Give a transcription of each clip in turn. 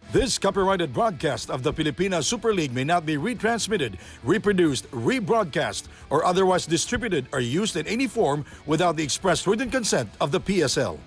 This copyrighted broadcast of the Filipina Super League may not be retransmitted, reproduced, rebroadcast, or otherwise distributed or used in any form without the express written consent of the PSL.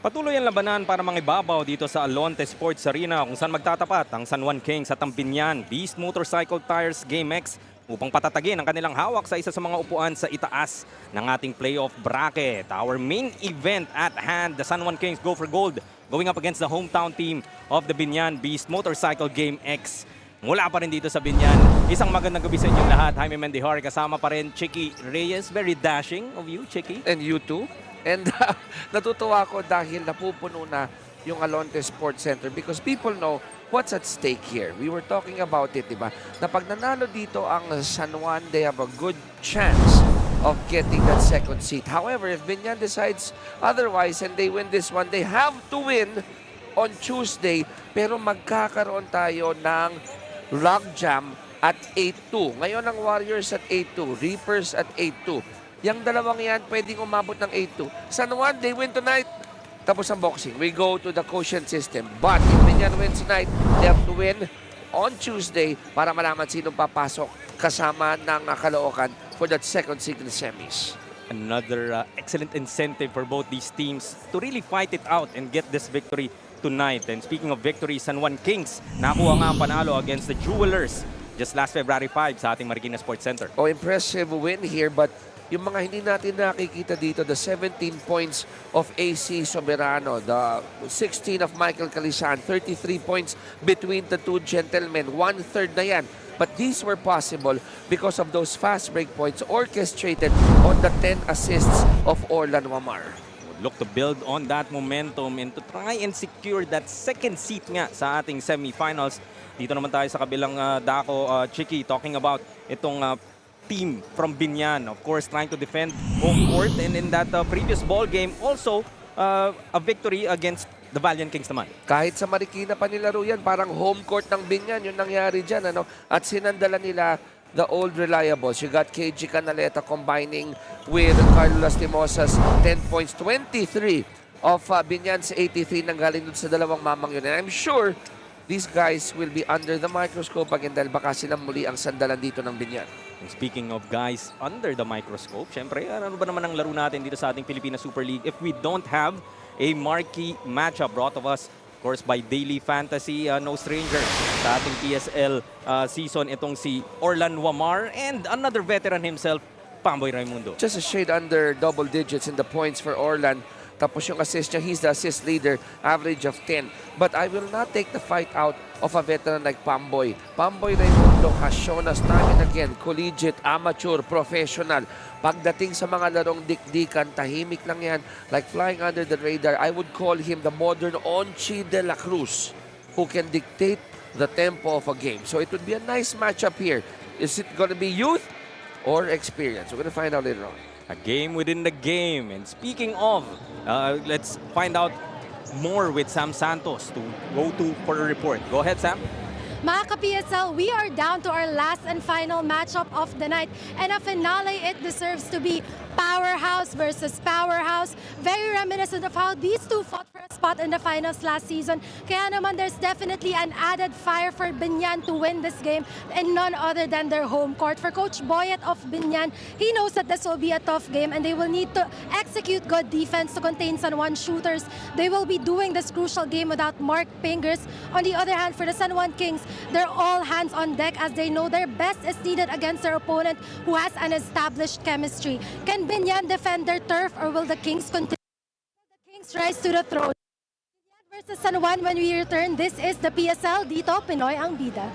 Patuloy ang labanan para mangibabaw dito sa ALONTE Sports Arena kung saan magtatapat ang San Juan Kings at ang BIÑAN Beast Motorcycle Tires Game X upang patatagin ang kanilang hawak sa isa sa mga upuan sa itaas ng ating playoff bracket. Our main event at hand, the San Juan Kings go for gold going up against the hometown team of the BIÑAN Beast Motorcycle Game X. Mula pa rin dito sa BIÑAN, isang magandang gabi sa inyong lahat. Jaime Mendihar, kasama pa rin Chicky Reyes. Very dashing of you, Chicky. And you too. And natutuwa ako dahil napupuno na yung ALONTE Sports Center because people know what's at stake here. We were talking about it, diba? Na pag nanalo dito ang San Juan, they have a good chance of getting that second seat. However, if BIÑAN decides otherwise and they win this one, they have to win on Tuesday. Pero magkakaroon tayo ng logjam at 8-2. Ngayon ang Warriors at 8-2, Reapers at 8-2. Yang dalawang yan, pwedeng umabot ng 8-2. San Juan, they win tonight. Tapos ang boxing. We go to the quotient system. But if BIÑAN wins tonight, they have to win on Tuesday para malaman sinong papasok kasama ng Caloocan for that second seed in the semis. Another excellent incentive for both these teams to really fight it out and get this victory tonight. And speaking of victory, San Juan Kings nakuha nga ang panalo against the Jewelers just last February 5 sa ating Marikina Sports Center. Oh, impressive win here, but yung mga hindi natin nakikita dito, the 17 points of AC Soberano, the 16 of Michael Calisan, 33 points between the two gentlemen, 1/3 na yan. But these were possible because of those fast break points orchestrated on the 10 assists of Orlan Wamar. Look to build on that momentum and to try and secure that second seat nga sa ating semifinals. Dito naman tayo sa kabilang dako, Chicky, talking about itong team from BIÑAN, of course, trying to defend home court, and in that previous ball game, also a victory against the Valiant Kings naman. Kahit sa Marikina pa nilaro yan, parang home court ng BIÑAN, yung nangyari dyan, ano? At sinandala nila the old reliables. You got KG Canaleta combining with Carlo Lastimosa's 10 points, 23 of BIÑAN's 83 nang galing dun sa dalawang mamang yun. And I'm sure these guys will be under the microscope again dahil baka silang muli ang sandalan dito ng BIÑAN. And speaking of guys under the microscope, syempre, ano ba naman ang laro natin dito sa ating Filipina Super League if we don't have a marquee matchup brought to us, of course, by Daily Fantasy. No stranger sa ating PSL season, itong si Orlan Wamar and another veteran himself, Pamboy Raimundo. Just a shade under double digits in the points for Orlan. Tapos yung assist niya, he's the assist leader, average of 10. But I will not take the fight out of a veteran like Pamboy. Pamboy Raimundo has shown us time and again, collegiate, amateur, professional. Pagdating sa mga larong dikdikan, tahimik lang yan, like flying under the radar. I would call him the modern Onchi de la Cruz, who can dictate the tempo of a game. So it would be a nice matchup here. Is it going to be youth or experience? We're going to find out later on. A game within the game. And speaking of, let's find out more with Sam Santos to go to for a report. Go ahead, Sam. Mga ka-PSL, we are down to our last and final matchup of the night. And a finale it deserves to be powerhouse versus powerhouse. Very reminiscent of how these two fought for a spot in the finals last season. Kaya naman there's definitely an added fire for BIÑAN to win this game and none other than their home court. For Coach Boyet of BIÑAN, he knows that this will be a tough game and they will need to execute good defense to contain San Juan shooters. They will be doing this crucial game without Mark Pingers. On the other hand, for the San Juan Kings, they're all hands on deck as they know their best is needed against their opponent who has an established chemistry. Can BIÑAN defend their turf or will the Kings continue? Will the Kings rise to the throne? BIÑAN versus San Juan when we return. This is the PSL. Dito, Pinoy ang bida.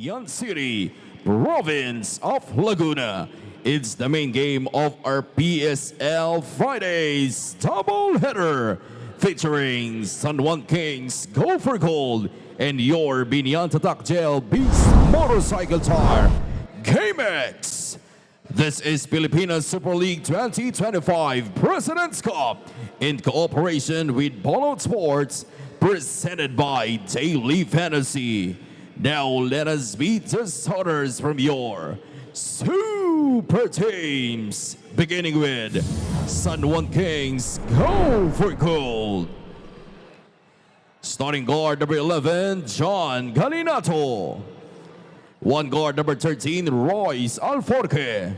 Bayan City, province of Laguna. It's the main game of our PSL Fridays doubleheader featuring San Juan Kings Go for Gold and your BIÑAN Tatak Gel Beast Motorcycle Tire Game X. This is Pilipinas Super League 2025 President's Cup in cooperation with ALONTE Sports, presented by Daily Fantasy. Now let us meet the starters from your super teams, beginning with San Juan Kings Go for Gold. Starting guard number 11, John Galinato. One guard number 13, Royce Alforque.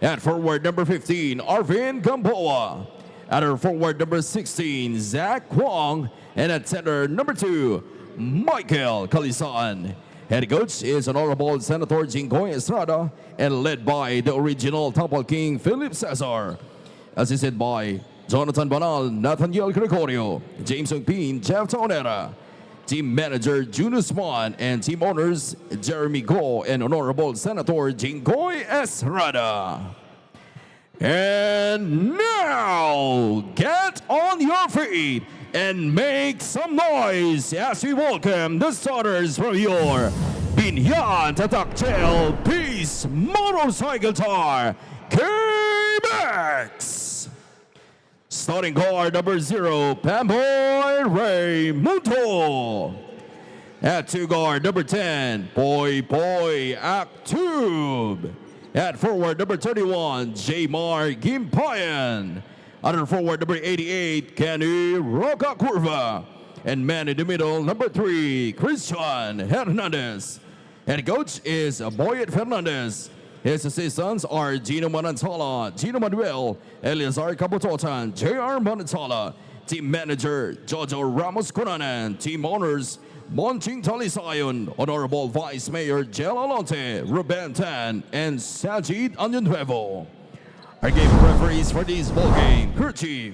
At forward number 15, Arvin Gamboa. At our forward number 16, Zach Kwong. And at center number 2, Michael Calisan. Head coach is Honorable Senator Jingoy Estrada and led by the original Tapal King Philip Cesar. Assisted by Jonathan Banal, Nathaniel Gregorio, James Ongpin, Jeff Taonera. Team Manager Junus Juan and Team Owners Jeremy Go and Honorable Senator Jingoy Estrada. And now, get on your feet and make some noise as we welcome the starters from your BIÑAN Tatak Gel Beast Motorcycle Tire KBX. Starting guard number 0, Pamboy Raymundo. At 2 guard number 10, Boy Actub. At forward number 31, Jaymar Gimpayan. Under forward number 88, Kenny Roca Curva. And man in the middle, number 3, Christian Hernandez. Head coach is Boyet Fernandez. His assistants are Gino Manantala, Gino Manuel, Eliazar Caputotan, J.R. Manantala. Team manager, Jojo Ramos Cunanan. Team owners, Monching Talisayon, Honorable Vice Mayor Jel Alonte, Ruben Tan, and Sajid Anyonuevo. Our game referees for this ball game, crew chief.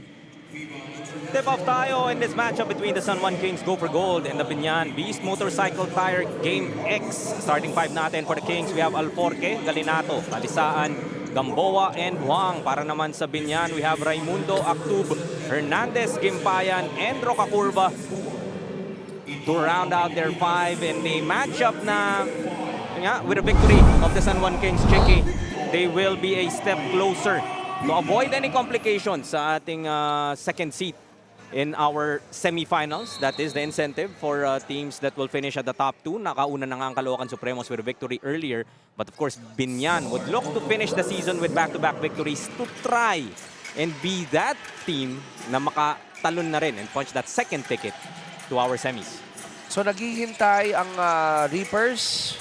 Tip-off tayo in this matchup between the San Juan Kings Go for Gold and the BIÑAN Beast Motorcycle Tire Game X. Starting 5 natin for the Kings, we have Alforque, Galinato, Calisaan, Gamboa, and Huang. Para naman sa BIÑAN, we have Raymundo, Actub, Hernandez, Gimpayan, and Roca Curva to round out their 5 in the matchup na with a victory of the San Juan Kings, Chicky. They will be a step closer to avoid any complications sa ating second seat in our semifinals. That is the incentive for teams that will finish at the top 2. Nakauna na nga ang Caloocan Supremos with a victory earlier. But of course, BIÑAN would look to finish the season with back-to-back victories to try and be that team na makatalon na rin and punch that second ticket to our semis. So naghihintay ang Reapers,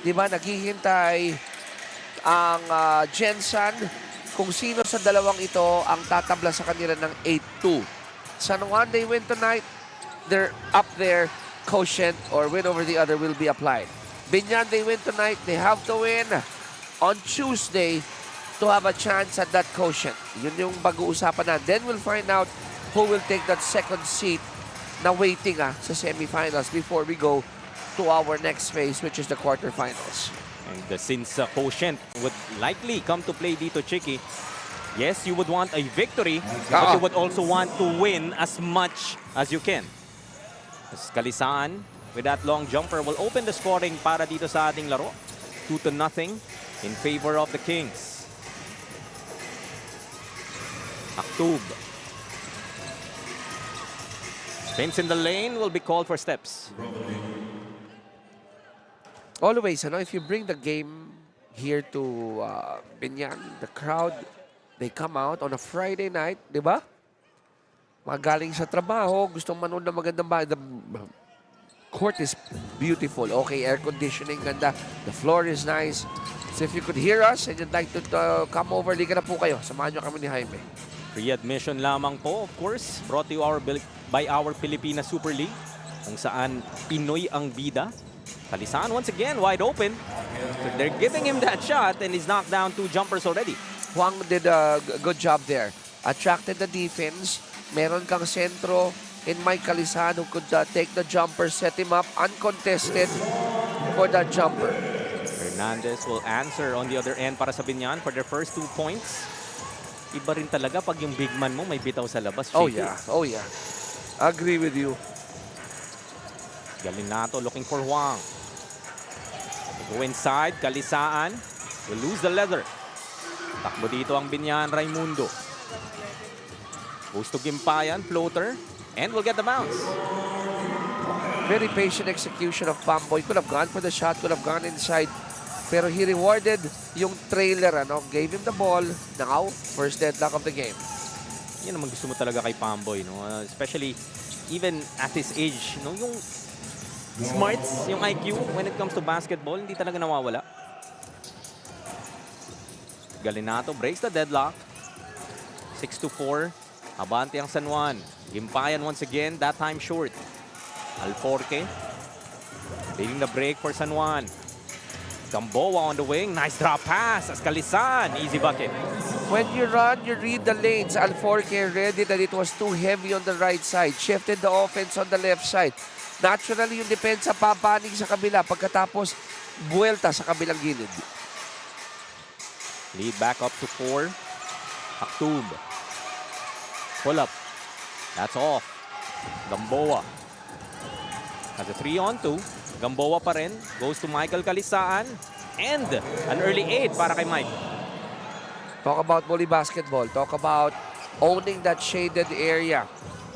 di ba? Naghihintay ang Gensan kung sino sa dalawang ito ang tatabla sa kanila ng 8-2. San Juan, they win tonight, they're up there, quotient or win over the other will be applied. BIÑAN, they win tonight, they have to win on Tuesday to have a chance at that quotient. Yun yung pag-uusapan na. Then we'll find out who will take that second seat na waiting sa semifinals before we go to our next phase, which is the quarterfinals. And since quotient would likely come to play dito, Chicky, yes, you would want a victory, but you would also want to win as much as you can. As Calisaan, with that long jumper, will open the scoring para dito sa ating laro. 2-0 in favor of the Kings. Actub. Spins in the lane will be called for steps. Always, if you bring the game here to BIÑAN, the crowd, they come out on a Friday night, di ba? Magaling sa trabaho, gustong manood na magandang bahay. The court is beautiful. Okay, air conditioning, ganda. The floor is nice. So if you could hear us and you'd like to come over, liga na po kayo. Samahan nyo kami ni Jaime. Free admission lamang po, of course. Brought to you by our Pilipinas Super League, kung saan Pinoy ang bida. Calisaan once again wide open. So they're giving him that shot and he's knocked down 2 jumpers already. Huang did a good job there. Attracted the defense. Meron kang sentro in Mike Calisaan who could take the jumper, set him up, uncontested. for that jumper. Hernandez will answer on the other end para sa Biñan for their first 2 points. Iba rin talaga pag yung big man mo may bitaw sa labas. Oh JP. yeah, oh yeah. Agree with you. Galinato looking for Huang. They go inside, Kalisaan will lose the leather. Takbo dito ang Biñan, Raimundo. Goes to Gimpayan, floater, and will get the bounce. Very patient execution of Pamboy. Could have gone for the shot, could have gone inside. Pero he rewarded yung trailer, ano? Gave him the ball. Now, first deadlock of the game. Yan naman gusto mo talaga kay Pamboy, no? Especially even at his age, no? Yung smarts, yung IQ when it comes to basketball, hindi talaga nawawala. Galinato breaks the deadlock. 6-4. Abante ang San Juan. Gimpayan once again, that time short. Alforque. Taking the break for San Juan. Gamboa on the wing. Nice drop pass as Kalisan. Easy bucket. When you run, you read the lanes. Alforque read it that it was too heavy on the right side. Shifted the offense on the left side. Naturally, yung depensa papanig sa kabila. Pagkatapos, buwelta sa kabilang gilid. Lead back up to 4. Aktub. Pull up. That's off. Gamboa. Has a 3-on-2. Gamboa pa rin. Goes to Michael Kalisaan. And an early 8 para kay Mike. Talk about volley basketball. Talk about owning that shaded area.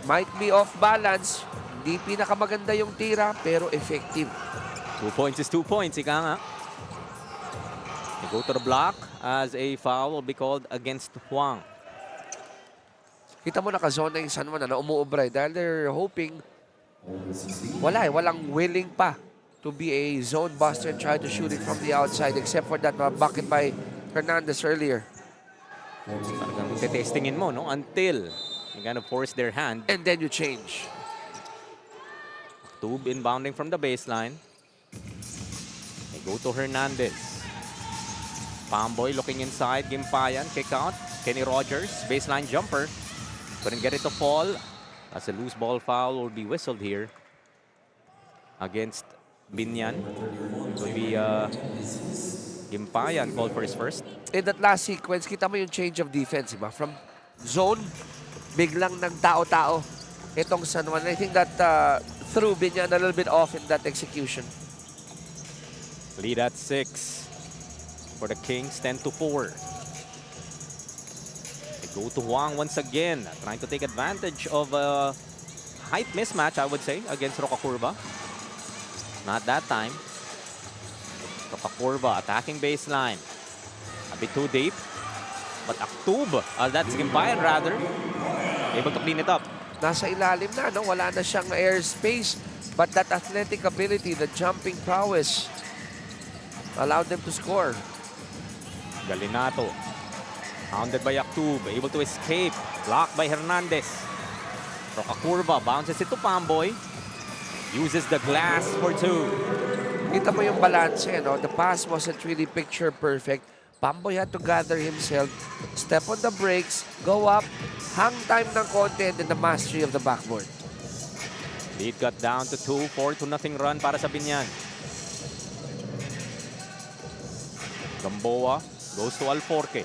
Might be off balance. Hindi pinakamaganda yung tira, pero effective. 2 points is 2 points. Ika nga. They go to the block as a foul will be called against Huang. Kita mo nakazona yung San Juan na umuubray dahil they're hoping walang willing pa to be a zone buster and try to shoot it from the outside except for that bucket by Hernandez earlier. Talagang testingin mo, no? Until you kind of force their hand. And then you change. Tube inbounding from the baseline. They go to Hernandez. Pamboy looking inside. Gimpayan, kick out. Kenny Rogers, baseline jumper. Couldn't get it to fall. As a loose ball foul will be whistled here against Biñan. It will be Gimpayan called for his first. In that last sequence, kita mo yung change of defense, diba? From zone, biglang nagtao-tao itong San Juan. I think that threw Biñan a little bit off in that execution. Lead at 6 for the Kings, 10-4. They go to Huang once again, trying to take advantage of a height mismatch, I would say, against Rocakurva. Not that time. Rocakurva attacking baseline. A bit too deep. But Aktub, that's Gimpayan rather, able to clean it up. Nasa ilalim na, no? Wala na siyang airspace. But that athletic ability, the jumping prowess, allowed them to score. Galinato, hounded by Aktub, able to escape. Blocked by Hernandez. Rocakurva bounces it to Pamboy. Uses the glass for 2. Kita mo yung balance, no? The pass wasn't really picture perfect. Pamboy had to gather himself, step on the brakes, go up, hang time ng konti, and then the mastery of the backboard. Lead got down to 2, 4-0 run para sa Biñan. Gamboa goes to Alforque.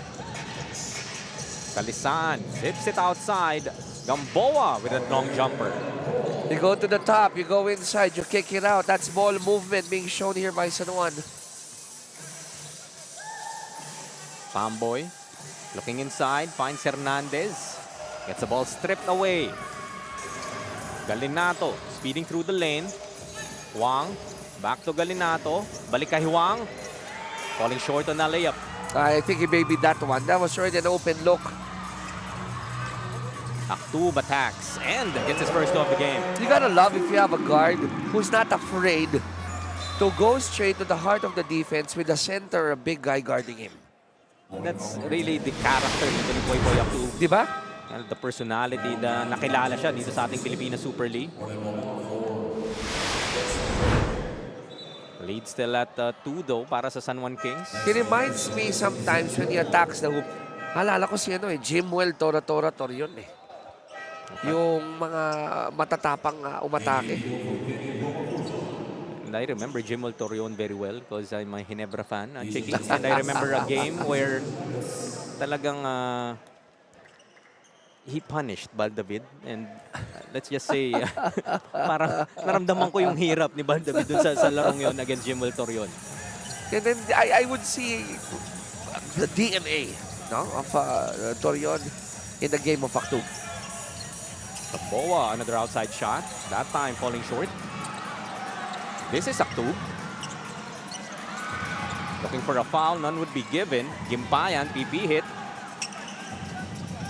Kalisaan zips it outside. Gamboa with a long jumper. You go to the top, you go inside, you kick it out. That's ball movement being shown here by San Juan. Pamboy looking inside, finds Hernandez. Gets the ball stripped away. Galinato speeding through the lane. Huang back to Galinato. Balik kay Huang. Falling short on a layup. I think he babied that one. That was already an open look. Aktub attacks and gets his first goal of the game. You gotta love if you have a guard who's not afraid to go straight to the heart of the defense with a center, a big guy guarding him. That's really the character nito ni Boy Aktub. Diba? And the personality na nakilala siya dito sa ating Pilipinas Super League. Lead still at 2 though para sa San Juan Kings. He reminds me sometimes when he attacks the hoop. Halala ko si Jimwell Tora yun eh. Yung mga matatapang umatake. And I remember Jimel Torreon very well because I'm a Ginebra fan, Chicky. And I remember a game where talagang he punished Baldavid. And let's just say, parang naramdaman ko yung hirap ni Baldavid dun sa larong yun against Jimel Torreon. And then I would see the DNA, no, of Torreon in the game of Aktub. Boa, another outside shot. That time falling short. This is Aktub. Looking for a foul. None would be given. Gimpayan, PP hit.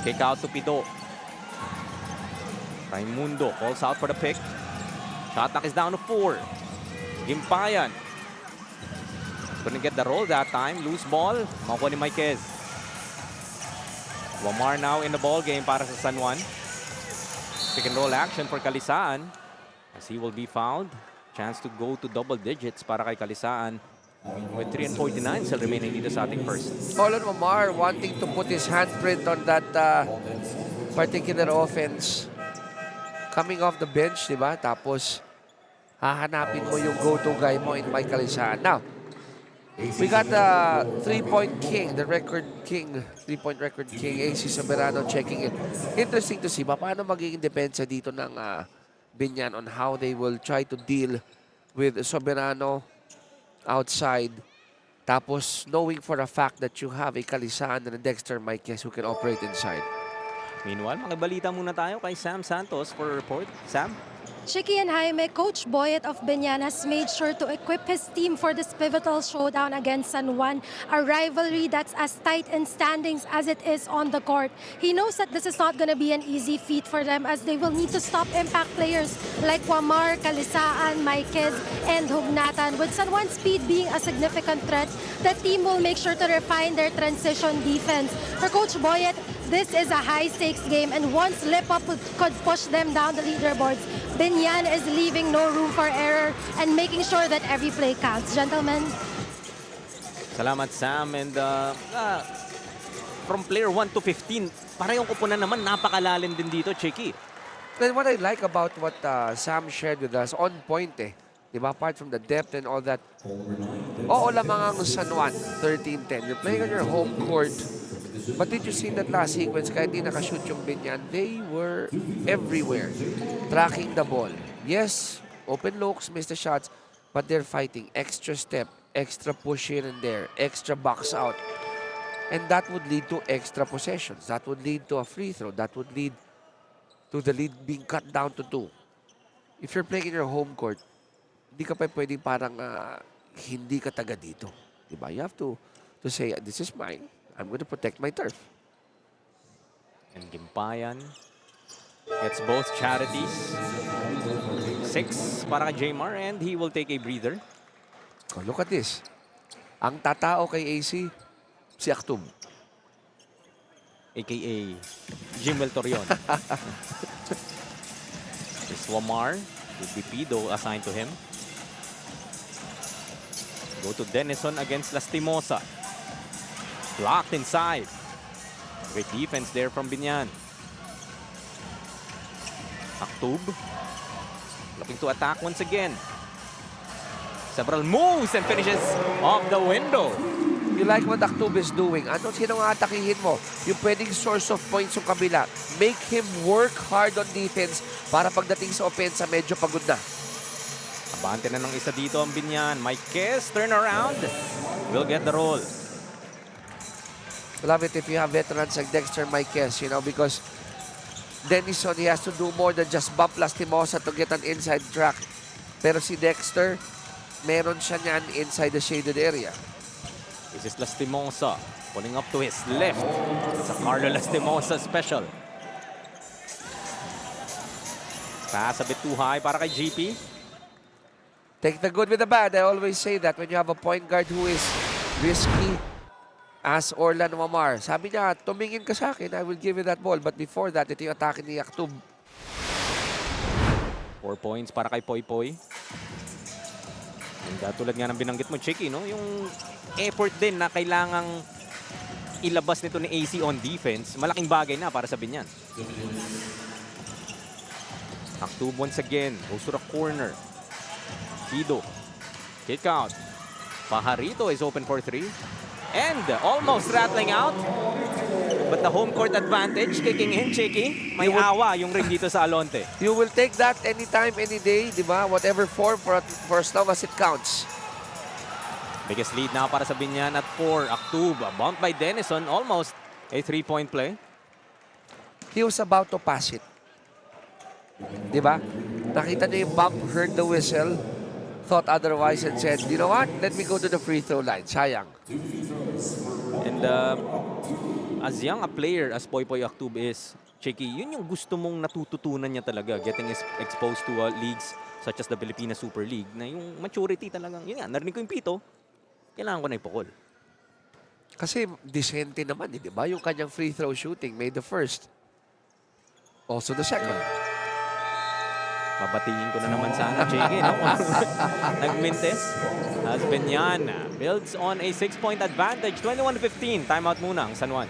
Kick out to Pido. Raimundo calls out for the pick. Shot clock is down to 4. Gimpayan. Couldn't get the roll that time. Loose ball. Makuha ni Maikez. Wamar now in the ball game para sa San Juan. Pick and roll action for Kalisaan. As he will be fouled. Chance to go to double digits para kay Kalisaan. With 3:49 still remaining dito sa ating first. Colin Omar wanting to put his handprint on that particular offense. Coming off the bench, di ba? Tapos, hahanapin mo yung go-to guy mo in Mike Kalisaan. Now, we got the three-point king, the record king, three-point record king, AC Soberano checking it. Interesting to see, paano magiging depensa dito ng Biñan on how they will try to deal with Soberano outside. Tapos, knowing for a fact that you have a Kalisaan and a Dexter Maikez who can operate inside. Meanwhile, makibalita muna tayo kay Sam Santos for a report. Sam? Chicky and Jaime, Coach Boyet of Biñan has made sure to equip his team for this pivotal showdown against San Juan, a rivalry that's as tight in standings as it is on the court. He knows that this is not going to be an easy feat for them as they will need to stop impact players like Wamar, Kalisaan, Maikez, and Hugnatan. With San Juan's speed being a significant threat, the team will make sure to refine their transition defense. For Coach Boyet, this is a high-stakes game, and one slip-up could push them down the leaderboards. Biñan is leaving no room for error and making sure that every play counts. Gentlemen. Salamat, Sam. And from player 1 to 15, parehong kupunan naman, napakalalim din dito, Chicky. Then what I like about what Sam shared with us, on point eh. Diba? Apart from the depth and all that. Oo lamang ang San Juan, 13-10. You're playing on your home court. But did you see that last sequence, kahit di nakashoot yung Biñan, they were everywhere, tracking the ball. Yes, open looks, missed the shots, but they're fighting. Extra step, extra push here and there, extra box out. And that would lead to extra possessions. That would lead to a free throw. That would lead to the lead being cut down to 2. If you're playing in your home court, hindi ka pa pwedeng parang hindi ka taga dito. Diba? You have to say, this is mine. I'm going to protect my turf. And Gimpayan gets both charities. 6 para kay Jmar, and he will take a breather. Oh, look at this. Ang tatao kay AC, si Aktub. A.K.A. Jimel Torreon. This Wamar with Pido assigned to him. Go to Denison against Lastimosa. Blocked inside. Great defense there from Biñan. Aktub looking to attack once again. Several moves and finishes off the window. You like what Aktub is doing. Sino ang atakihin mo? Yung pwedeng source of points yung kabila. Make him work hard on defense para pagdating sa offense, medyo pagod na. Abante na ng isa dito ang Biñan. Maikez, turn around. Will get the roll. Love it if you have veterans like Dexter Maikez, you know, because Denison, he has to do more than just bump Lastimosa to get an inside track. Pero si Dexter, meron siya niyan inside the shaded area. This is Lastimosa pulling up to his left. It's a Carlo Lastimosa special. Pass a bit too high para kay GP. Take the good with the bad. I always say that when you have a point guard who is risky, as Orlan Wamar. Sabi niya, tumingin ka sa akin, I will give you that ball. But before that, ito yung atake ni Aktub. 4 points para kay Poy Poy. And tulad nga ng binanggit mo, Chicky, no? Yung effort din na kailangang ilabas nito ni AC on defense, malaking bagay na para sa Biñan. Aktub once again, goes to the corner. Pido, Kick out. Pajarito is open for 3. And almost rattling out. But the home court advantage kicking in, Chicky. May awa yung ring dito sa Alonte. You will take that anytime, any day, di ba? Whatever form for as long as it counts. Biggest lead now para sa Binyan at 4. Aktub, bumped by Denison. Almost a 3-point play. He was about to pass it. Di ba? Nakita niya yung bump, heard the whistle, thought otherwise and said, you know what? Let me go to the free throw line. Sayang. And as young a player as Poy Poy Aktub is, Chicky, yun yung gusto mong natututunan niya talaga, getting exposed to leagues such as the Pilipinas Super League, na yung maturity talagang, yun nga, narinig ko yung pito, kailangan ko na ipukol. Kasi decente naman, di ba? Yung kanyang free throw shooting made the first. Also the second. Babatiin ko na naman sana, Chicky, no? Nagmintes. As Binyan builds on a 6-point advantage, 21-15. Timeout muna ang San Juan.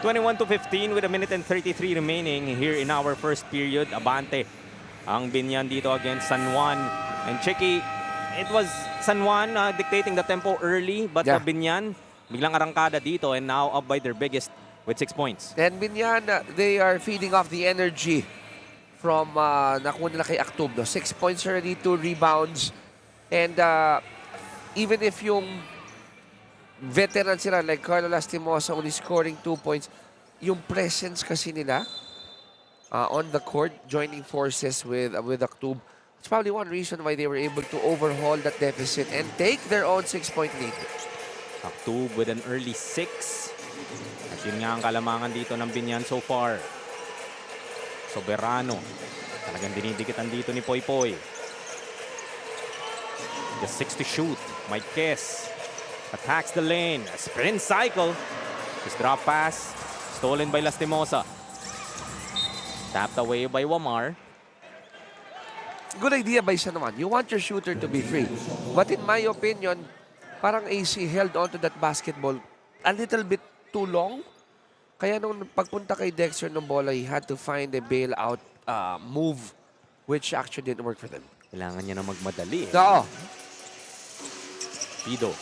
(21-15) with a minute and 33 remaining here in our first period. Abante ang Binyan dito against San Juan. And Chicky, it was San Juan dictating the tempo early, but the Binyan biglang arangkada dito and now up by their biggest with 6 points. And Binyan, they are feeding off the energy from nakuha nila kay Aktub. No? 6 points already, 2 rebounds. And even if yung veteran sila like Carlo Lastimosa only scoring 2 points, yung presence kasi nila on the court, joining forces with Aktub, it's probably one reason why they were able to overhaul that deficit and take their own 6-point lead. Aktub with an early 6. At yun nga ang kalamangan dito ng Binyan so far. Soberano. Talagang dinidikitan dito ni Poy Poy. The 6 to shoot. Mike Kess attacks the lane. A sprint cycle. His drop pass. Stolen by Lastimosa. Tapped away by Wamar. Good idea by San Juan. You want your shooter to be free. But in my opinion, parang AC held onto that basketball a little bit too long. Kaya nung pagpunta kay Dexter ng bola, he had to find a bailout move which actually didn't work for them. Kailangan niya na magmadali. Oo. Pido.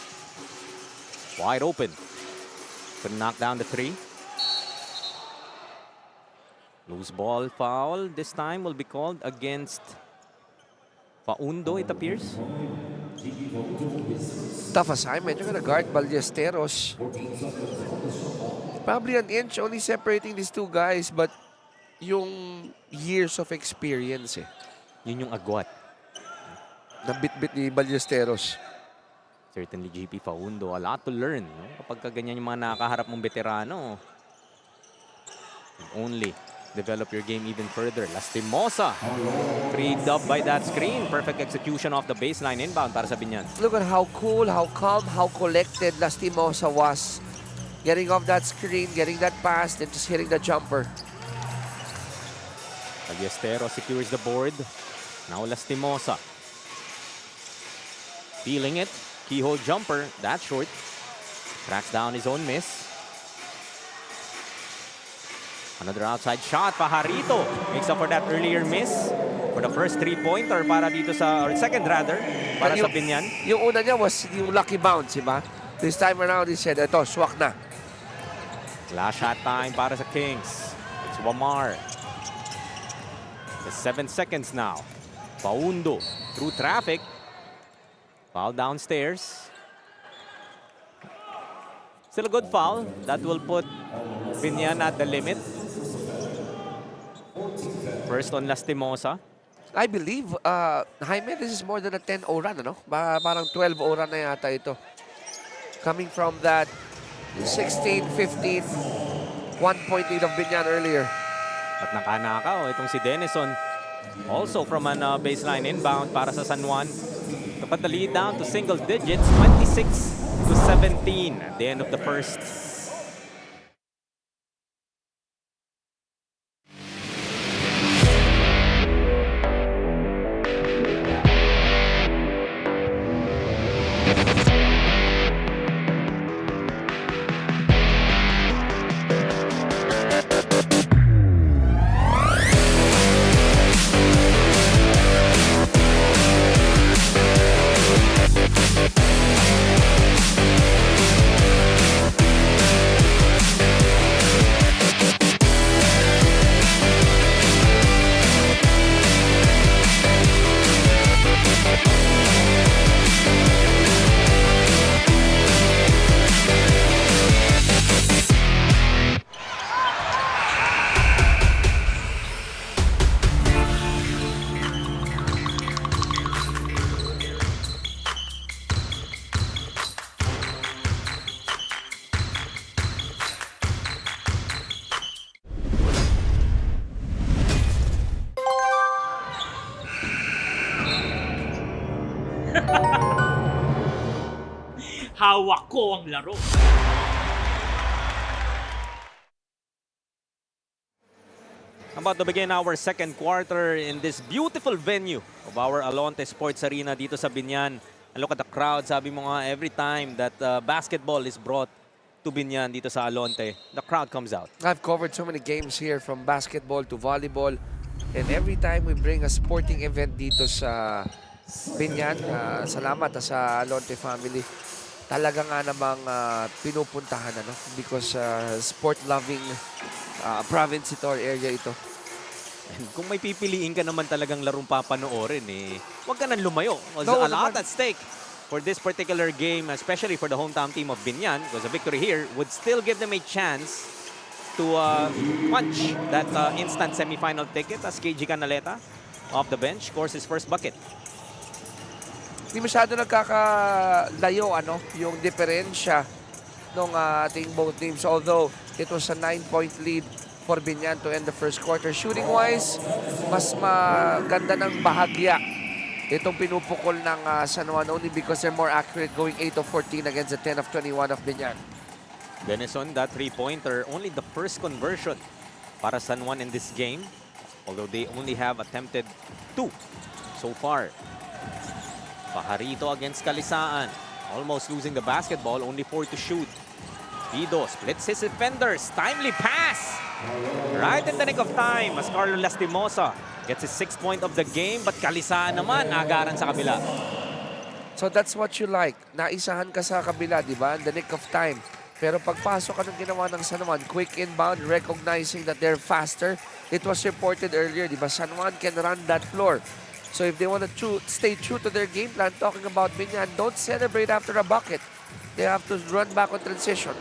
Wide open. Could knock down the 3. Loose ball foul. This time will be called against Paundo, it appears. Tough assignment. You're gonna guard Ballesteros. Probably an inch only separating these two guys, but yung years of experience eh. Yun yung agwat. Nabit-bit ni Ballesteros. Certainly, GP Paundo, a lot to learn. No? Kapag ganyan yung mga nakaharap mong veterano, only develop your game even further. Lastimosa, freed up by that screen. Perfect execution off the baseline inbound para sa Binyan. Look at how cool, how calm, how collected Lastimosa was. Getting off that screen, getting that pass, then just hitting the jumper. Ballesteros secures the board. Now Lastimosa. Feeling it. Keyhole jumper. That's short. Tracks down his own miss. Another outside shot. Pajarito makes up for that earlier miss. For the first 3-pointer para dito sa, or second rather, para sa Binyan. Yung una niya was yung lucky bounce, diba? This time around, he said, ito, swak na. Last shot time para sa Kings. It's Wamar. The 7 seconds now. Paundo through traffic. Foul downstairs. Still a good foul. That will put Binyan at the limit. First on Lastimosa. I believe, Jaime, this is more than a 10-0 run, ano? Parang 12-0 run na yata ito. Coming from that 16-15, 1-point lead of BIÑAN earlier. At nakanakaw itong si Denison. Also from an baseline inbound para sa San Juan. To put the lead down to single digits, 26-17 at the end of the first. Hawak ko ang laro. About to begin our second quarter in this beautiful venue of our ALONTE Sports Arena dito sa BIÑAN. And look at the crowd. Sabi mo nga, every time that basketball is brought to BIÑAN dito sa ALONTE, the crowd comes out. I've covered so many games here from basketball to volleyball. And every time we bring a sporting event dito sa BIÑAN, salamat sa ALONTE family. Talaga nga namang pinupuntahan, ano? Because sport-loving province ito or area ito. And kung may pipiliin ka naman talagang larong papanoorin, huwag ka nang lumayo. There's No, a lot naman. at stake for this particular game, especially for the hometown team of BIÑAN, because a victory here would still give them a chance to punch that instant semifinal ticket as KG Canaleta off the bench scores his first bucket. Hindi masyado nagkakalayo, ano, yung diferensya ng ating both teams. Although it was a 9-point lead for BIÑAN to end the first quarter. Shooting-wise, mas maganda ng bahagya itong pinupukol ng San Juan only because they're more accurate going 8 of 14 against the 10 of 21 of BIÑAN. Denison, that three-pointer, only the first conversion para San Juan in this game. Although they only have attempted 2 so far. Pajarito against Kalisaan. Almost losing the basketball, only 4 to shoot. Pido splits his defenders. Timely pass! Right in the nick of time as Carlo Lastimosa gets his 6th point of the game, but Kalisaan naman agaran sa kabila. So that's what you like. Naisahan ka sa kabila, di ba? In the nick of time. Pero pagpasok ka ng ginawa ng San Juan, quick inbound, recognizing that they're faster. It was reported earlier, di ba? San Juan can run that floor. So if they want to stay true to their game plan, talking about BIÑAN, don't celebrate after a bucket. They have to run back on transition.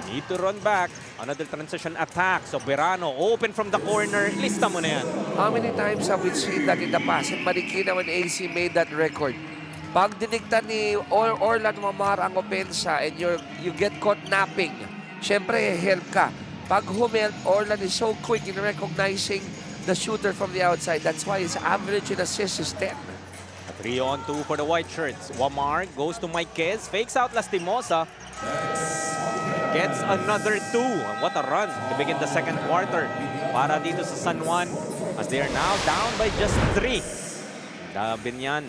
Need to run back. Another transition attack. So Verano open from the corner. Lista mo na yan. How many times have we seen that in the past? And Marikina when AC made that record. Pag diniktan ni Orlan Mamar ang opensa and you get caught napping, syempre help ka. Pag humel, Orlan is so quick in recognizing the shooter from the outside. That's why his average in assists is 10. A 3-on-2 for the white shirts. Wamar goes to Maiquez. Fakes out Lastimosa. Gets another 2. And what a run to begin the second quarter para dito sa San Juan as they are now down by just 3. The BIÑAN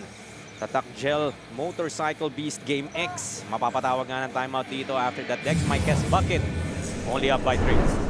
Tatak Gel Motorcycle Beast Game X. Mapapatawag nga ng timeout dito after that Dex Maiquez bucket. Only up by 3.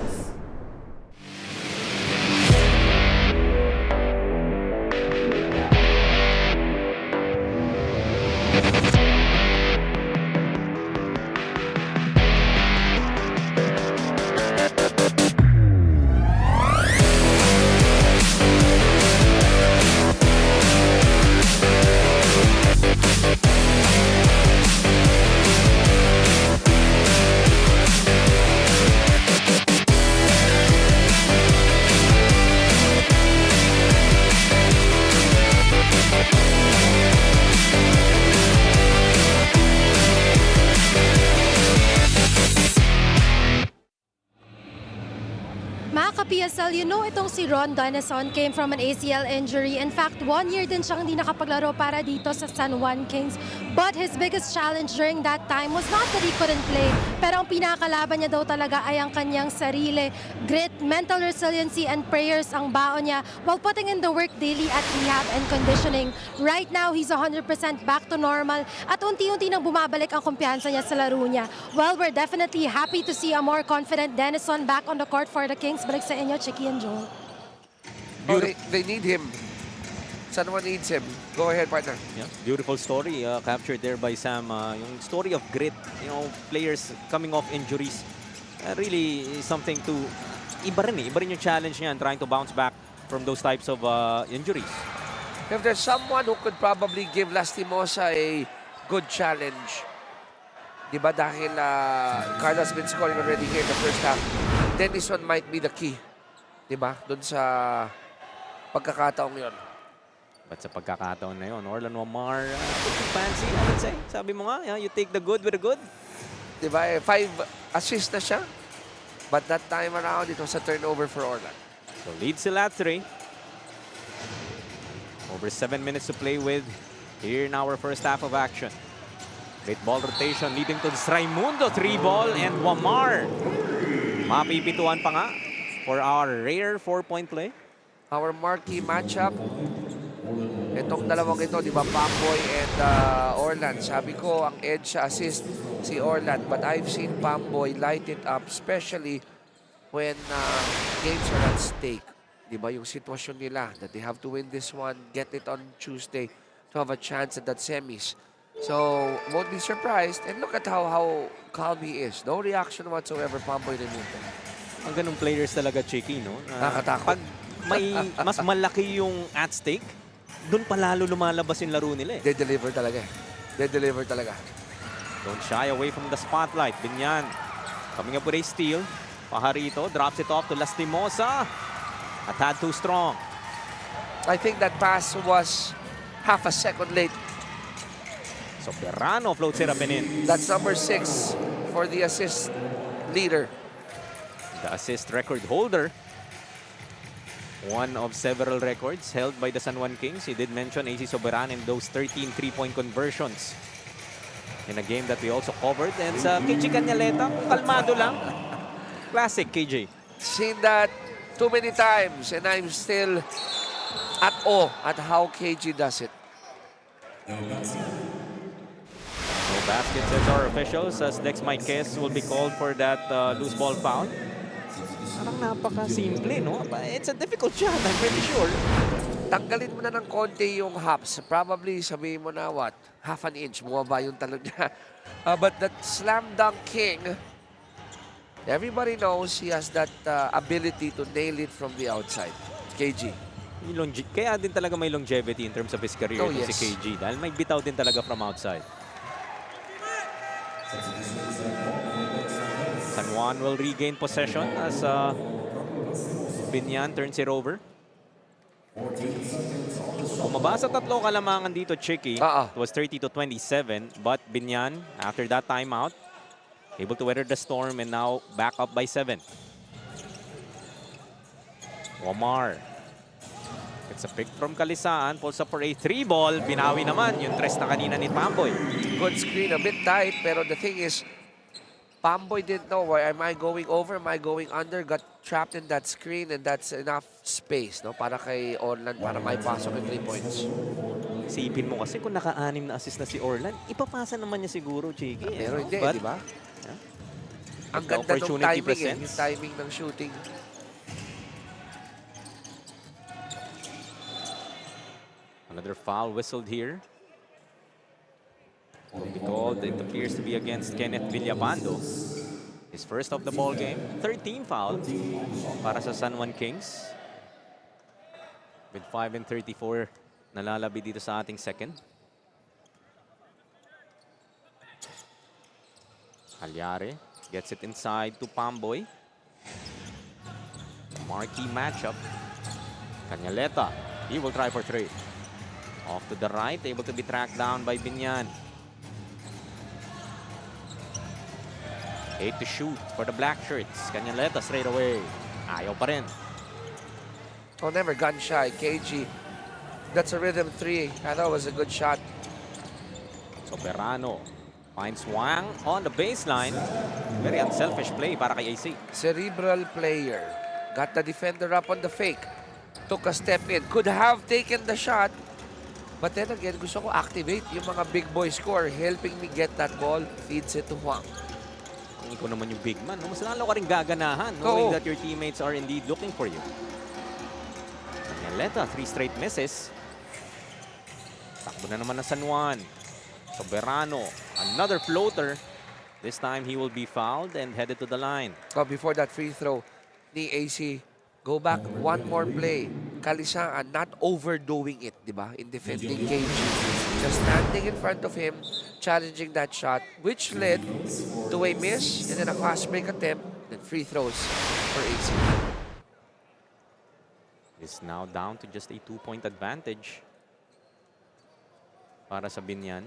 mga ka-PSL, you know itong si Ron Doneson came from an ACL injury. In fact, 1 year din siyang hindi nakapaglaro para dito sa San Juan Kings. But his biggest challenge during that time was not that he couldn't play, pero ang pinakalaban niya daw talaga ay ang kanyang sarili. Grit, mental resiliency, and prayers ang baon niya while putting in the work daily at rehab and conditioning. Right now, he's 100% back to normal at unti-unti nang bumabalik ang kumpiyansa niya sa laro niya. Well, we're definitely happy to see a more confident Denison back on the court for the Kings. Balik sa inyo, Chicky and Joel. Oh, they need him. San Juan needs him. Go ahead, partner. Yeah, beautiful story captured there by Sam. Yung story of grit, you know, players coming off injuries. Really something to iba rin yung challenge niya and trying to bounce back from those types of injuries. If there's someone who could probably give Lastimosa a good challenge, di ba, dahil Carla's been scoring already here in the first half, Denison might be the key, di ba, doon sa pagkakataong yon. But sa pagkakataon na yun, Orlan Wamar, fancy, I would say. Sabi mo nga, you take the good with the good. Di ba, 5 assists na siya. But that time around, it was a turnover for Orlan. So lead sila at 3. Over 7 minutes to play with here in our first half of action. Great ball rotation leading to Raimundo. 3 ball and Wamar. Mapipituan pa nga for our rare 4-point play. Our marquee matchup. Itong dalawang ito, di ba, Pamboy and Orlan. Sabi ko, ang edge sa assist si Orlan. But I've seen Pamboy light it up, especially when games are at stake. Di ba, yung sitwasyon nila that they have to win this one, get it on Tuesday to have a chance at that semis. So, won't be surprised. And look at how calm he is. No reaction whatsoever, Pamboy Raimundo. Ang ganung players talaga, Chicky, no? Nakakatakot. Pag may mas malaki yung at stake, doon pa lalo lumalabas yung laro nila eh. They deliver talaga. They deliver talaga. Don't shy away from the spotlight. Biñan coming up with a steal. Pajarito drops it off to Lastimosa. A tad too strong. I think that pass was half a second late. So Perrano floats it up and in. That's number 6 for the assist leader. The assist record holder. One of several records held by the San Juan Kings. He did mention AC Soberan in those 13 3-point conversions in a game that we also covered. And sa KJ Cañaleta, kalmado lang. Classic KJ. Seen that too many times and I'm still at awe at how KG does it. No basket, says our officials, as Dex Marquez will be called for that loose ball foul. Parang napaka-simple, no? But it's a difficult shot, I'm pretty sure. Tanggalin mo na ng konti yung hops. Probably sabihin mo na what? Half an inch. Bumaba yung talon niya. But that slam dunk king, everybody knows he has that ability to nail it from the outside. KG. Kaya din talaga may longevity in terms of his career yes. si KG. Dahil may bitaw din talaga from outside. San Juan will regain possession as Biñan turns it over. Bumaba sa tatlo kalamangan dito, Chicky. It was 30-27, but Biñan, after that timeout, able to weather the storm and now back up by 7. Wamar. It's a pick from Kalisaan. Pulls up for a 3-ball. Binawi naman yung tres na kanina ni Pamboy. Good screen. A bit tight, pero the thing is, Pamboy didn't know, where am I going over, am I going under, got trapped in that screen, and that's enough space, no, para kay Orlan, para may pasok yung 3 points. Isipin mo kasi kung naka-6 na assist na si Orlan, ipapasa naman niya siguro, Chiki. Pero hindi, di ba? Yeah. Ang ganda ng timing, yung timing ng shooting. Another foul whistled here. Will be called. It appears to be against Kenneth Villapando. His first of the ball game. 13 foul para sa San Juan Kings. With 5 and 34 nalalabi dito sa ating second. Alyare gets it inside to Pamboy. Marquee matchup. Cañaleta. He will try for 3. Off to the right, able to be tracked down by Biñan. 8 to shoot for the black shirts. Cañaleta straight away. Ayaw pa rin. Oh, never gun shy. KG. That's a rhythm 3. I thought it was a good shot. Soberano finds Wang on the baseline. Very unselfish play para kay AC. Cerebral player. Got the defender up on the fake. Took a step in. Could have taken the shot. But then again, gusto ko activate yung mga big boy score. Helping me get that ball. Feeds it to Wang. Kung ikaw naman yung big man, mas lalo ka rin gaganahan knowing that your teammates are indeed looking for you. Leta, 3 straight misses. Takbo na naman ng San Juan. Soberano, another floater. This time he will be fouled and headed to the line. Oh, before that free throw, ni AC, go back one more play. Kalisaan, not overdoing it, di ba? In defending KG. Just standing in front of him, challenging that shot, which led to a miss and then a fast break attempt, then free throws for AC. Is now down to just a 2-point advantage para sa Binyan.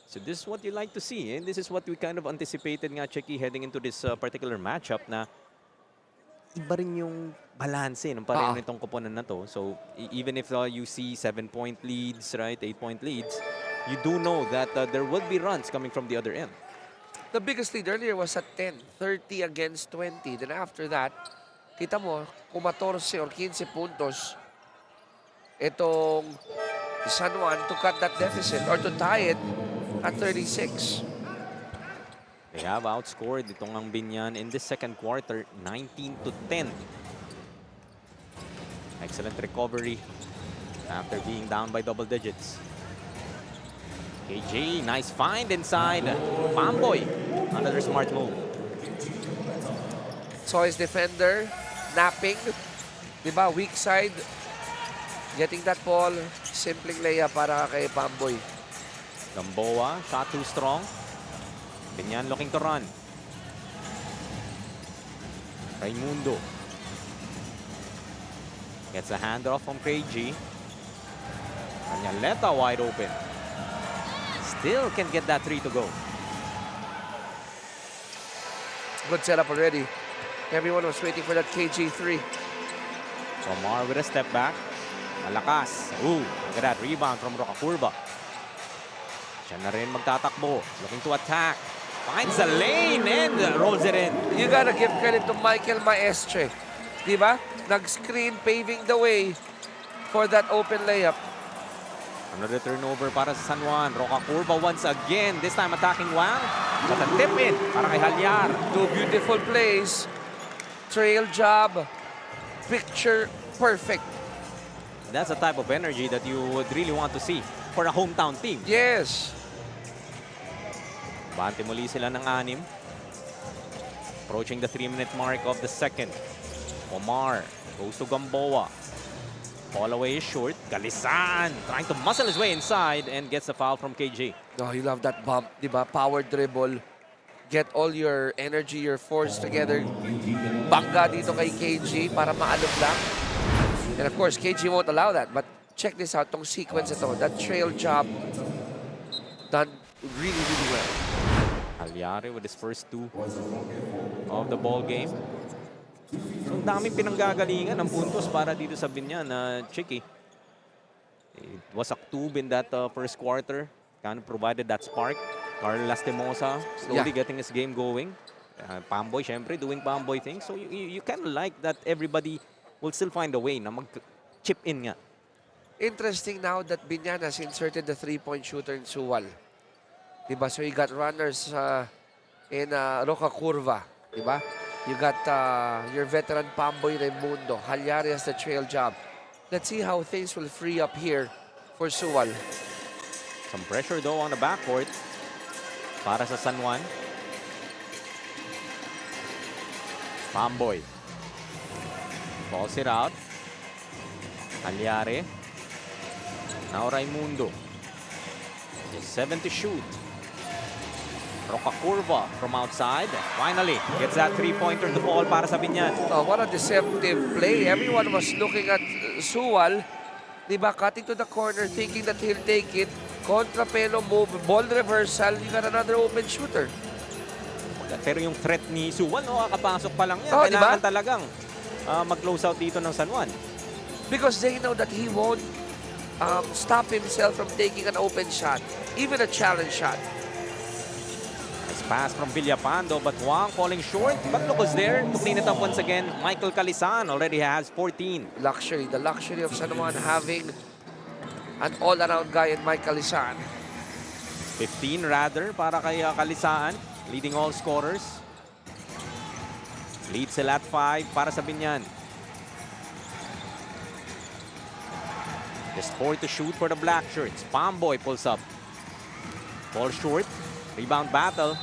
So this is what you like to see. And this is what we kind of anticipated nga, Checky, heading into this particular matchup na iba rin yung balanse ng pareho nitong koponan na to. So even if you see 7-point leads, right, 8-point leads, you do know that there will be runs coming from the other end. The biggest lead earlier was at 10, 30 against 20. Then after that, kita mo, kung 14 or 15 puntos, itong San Juan to cut that deficit or to tie it at 36. They have outscored itong ang Binyan in this second quarter, 19-10. Excellent recovery after being down by double digits. KG, nice find inside. Pamboy, another smart move. So his defender napping, diba? Weak side, getting that ball, simpleng layup para kay Pamboy. Gamboa, shot too strong. Binyan looking to run. Raimundo gets a handoff from KG. Kanyaleta wide open. Still can get that 3 to go. Good setup already. Everyone was waiting for that KG3. Omar with a step back. Malakas. Ooh, look at that rebound from Rocakurva. Siya na rin magtatakbo. Looking to attack. Finds the lane and rolls it in. You gotta give credit to Michael Maestre. Diba? Nag-screen, paving the way for that open layup. Another turnover para sa San Juan. Rocakurva once again. This time attacking Wang. But a tip in para kay Halyar. Two beautiful plays. Trail job. Picture perfect. That's the type of energy that you would really want to see for a hometown team. Yes. Bante muli sila ng 6. Approaching the 3-minute mark of the second. Omar goes to Gamboa. Ball away is short. Galisan trying to muscle his way inside and gets a foul from KG. Oh, you love that bump, diba? Power dribble. Get all your energy, your force together. Bangga dito kay KG para maalog lang. And of course, KG won't allow that. But check this out, tong sequence ito. That trail job done really, really well. Halyari with his first 2 of the ball game. So, ang daming pinanggagalingan ng puntos para dito sa Binyan na Chicky. It was Aktub in that first quarter. Kind of provided that spark. Carl Lastimosa slowly getting his game going. Pamboy, syempre, doing Pamboy things. So, you kind of like that everybody will still find a way na mag-chip in nga. Interesting now that Binyan has inserted the 3-point shooter in Suwal. Diba? So you got runners in Rocakurva. Diba? You got your veteran Pamboy Raimundo. Halyari has the trail job. Let's see how things will free up here for Suwal. Some pressure though on the backcourt para sa San Juan. Pamboy. Balls it out. Halyari. Now Raimundo. 7 to shoot. Rocakurva from outside. Finally, gets that 3-pointer to fall para sa Binyan. Oh, what a deceptive play. Everyone was looking at Suwal. Diba, cutting to the corner, thinking that he'll take it. Contrapelo move, ball reversal. You got another open shooter. Pero yung threat ni Suwon, kakapasok pa lang yan. Oh, Kailangan diba? talagang mag-close out dito ng San Juan. Because they know that he won't stop himself from taking an open shot, even a challenge shot. Nice pass from Villapando, but Wang falling short. But look who's there to clean it up once again. Michael Calisan already has 14. Luxury, the luxury of San Juan having an all-around guy in Mike Calisan. 15 rather para kay Calisaan, leading all scorers. Lead sila at 5 para sa Biñan. Just 4 to shoot for the black shirts. Pamboy pulls up. Ball short. Rebound battle.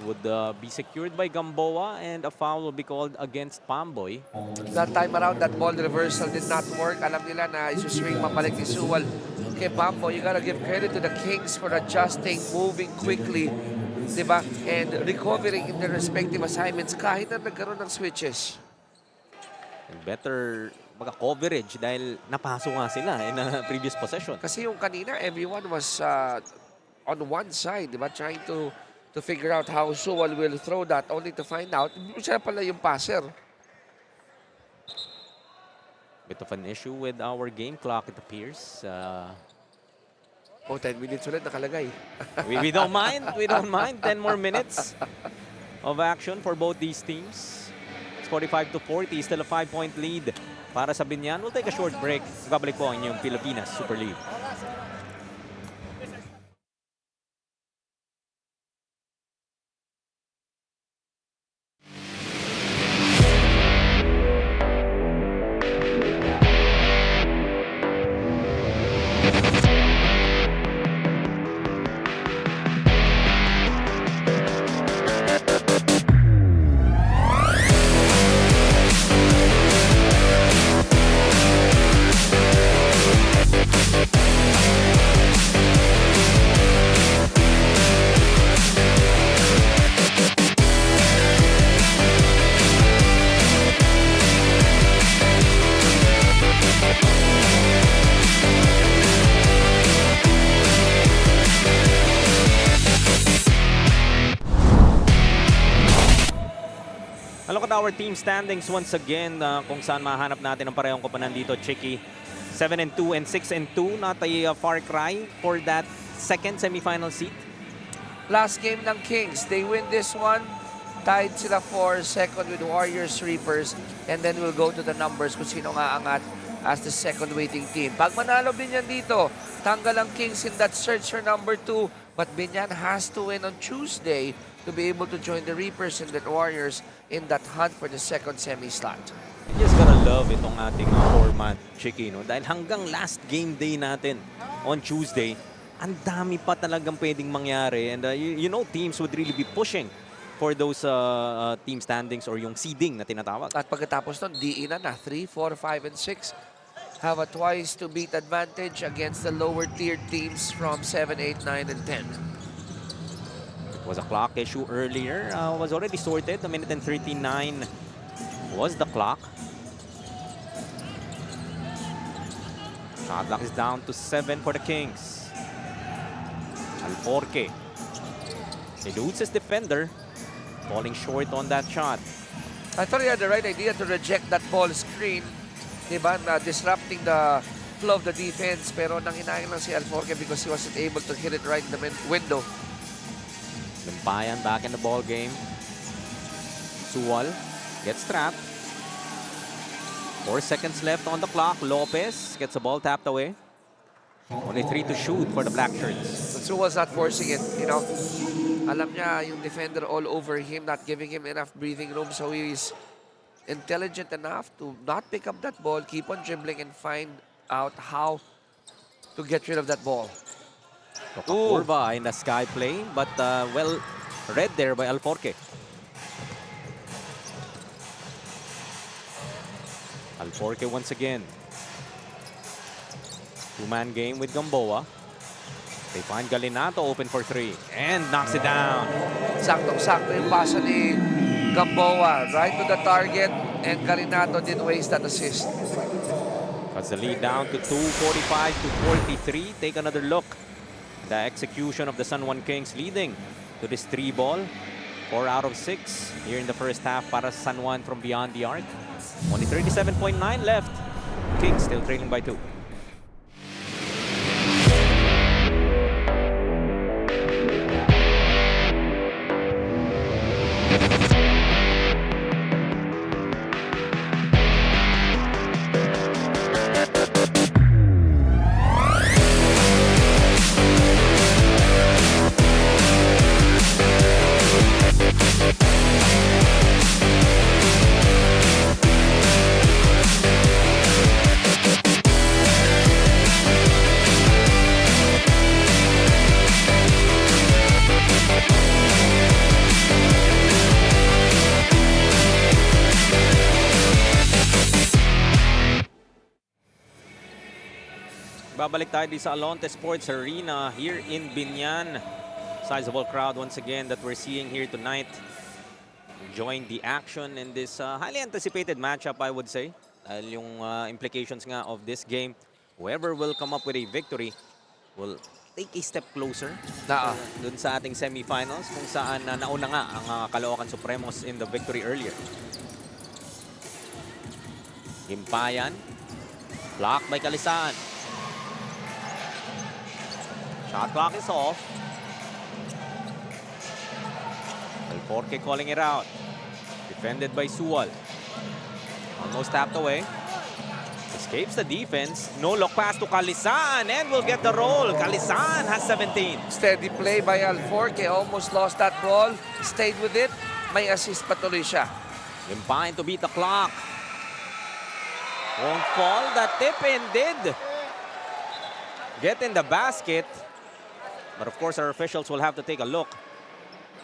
Would be secured by Gamboa and a foul will be called against Pamboy. That time around, that ball reversal did not work. Alam nila na isuswing mabalik ni Suwal kay Pambo. You gotta give credit to the Kings for adjusting, moving quickly, diba? And recovering in their respective assignments kahit na nagkaroon ng switches. And better coverage dahil napaso nga sila in a previous possession. Kasi yung kanina, everyone was on one side, diba? Trying to figure out how Suwal will throw that, only to find out siya pala yung passer. Bit of an issue with our game clock, it appears. 10 minutes ulit nakalagay. We don't mind. We don't mind. 10 more minutes of action for both these teams. It's 45 to 40. Still a 5-point lead para sa Biñan. We'll take a short break. Babalik po ang inyong Pilipinas Super League. Look at our team standings once again kung saan mahanap natin ang parehong koponan dito. Chicky, 7-2 and 6-2. Not a far cry for that second semifinal seat. Last game ng Kings, they win this one. Tied sila for second with Warriors, Reapers. And then we'll go to the numbers kung sino nga angat as the second waiting team. Pag manalo Biñan dito, tanggal ang Kings in that search for number 2. But Biñan has to win on Tuesday to be able to join the Reapers and the Warriors in that hunt for the second semi-slot. Just gotta love itong ating format, Chicky, no? Dahil hanggang last game day natin on Tuesday, ang dami pa talagang pwedeng mangyari. And you know, teams would really be pushing for those team standings or yung seeding na tinatawag. At pagkatapos nun, diin na 3, 4, 5, and 6 have a twice to beat advantage against the lower tiered teams from 7, 8, 9, and 10. Was a clock issue earlier. Was already sorted. 1 minute and 39 was the clock. Shot clock is down to 7 for the Kings. Alforque eludes his defender, falling short on that shot. I thought he had the right idea to reject that ball screen, diba, na disrupting the flow of the defense. Pero nanghinayang lang si Alforque because he wasn't able to hit it right in the window. Limpayan back in the ball game. Suwal gets trapped. 4 seconds left on the clock. Lopez gets the ball tapped away. Only 3 to shoot for the black shirts. But Suwal's not forcing it, you know. Alam niya yung defender all over him, not giving him enough breathing room. So he's intelligent enough to not pick up that ball, keep on dribbling, and find out how to get rid of that ball. Curva in the sky play, but well read there by Alforque. Alforque once again. Two-man game with Gamboa. They find Galinato open for 3 and knocks it down. Saktong-sakto yung pasa ni Gamboa. Right to the target, and Galinato didn't waste that assist. Cuts the lead down to 2:45 to 43. Take another look. The execution of the San Juan Kings leading to this 3 ball. 4 out of 6 here in the first half para sa San Juan from beyond the arc. Only 37.9 left. Kings still trailing by 2. Babalik tayo sa ALONTE Sports Arena here in BIÑAN. Sizable crowd once again that we're seeing here tonight. Enjoying the action in this highly anticipated matchup, I would say. Dahil yung implications nga of this game, whoever will come up with a victory will take a step closer dun sa ating semifinals kung saan nauna nga ang Caloocan Supremos in the victory earlier. Gimpayan. Block by Kalisaan. Shot clock is off. Alforque calling it out. Defended by Sual. Almost tapped away. Escapes the defense. No look pass to Kalisaan and will get the roll. Kalisaan has 17. Steady play by Alforque. Almost lost that ball. Stayed with it. May assist patuloy siya. Gimpayan to beat the clock. Won't fall. That tip in did get in the basket. But of course, our officials will have to take a look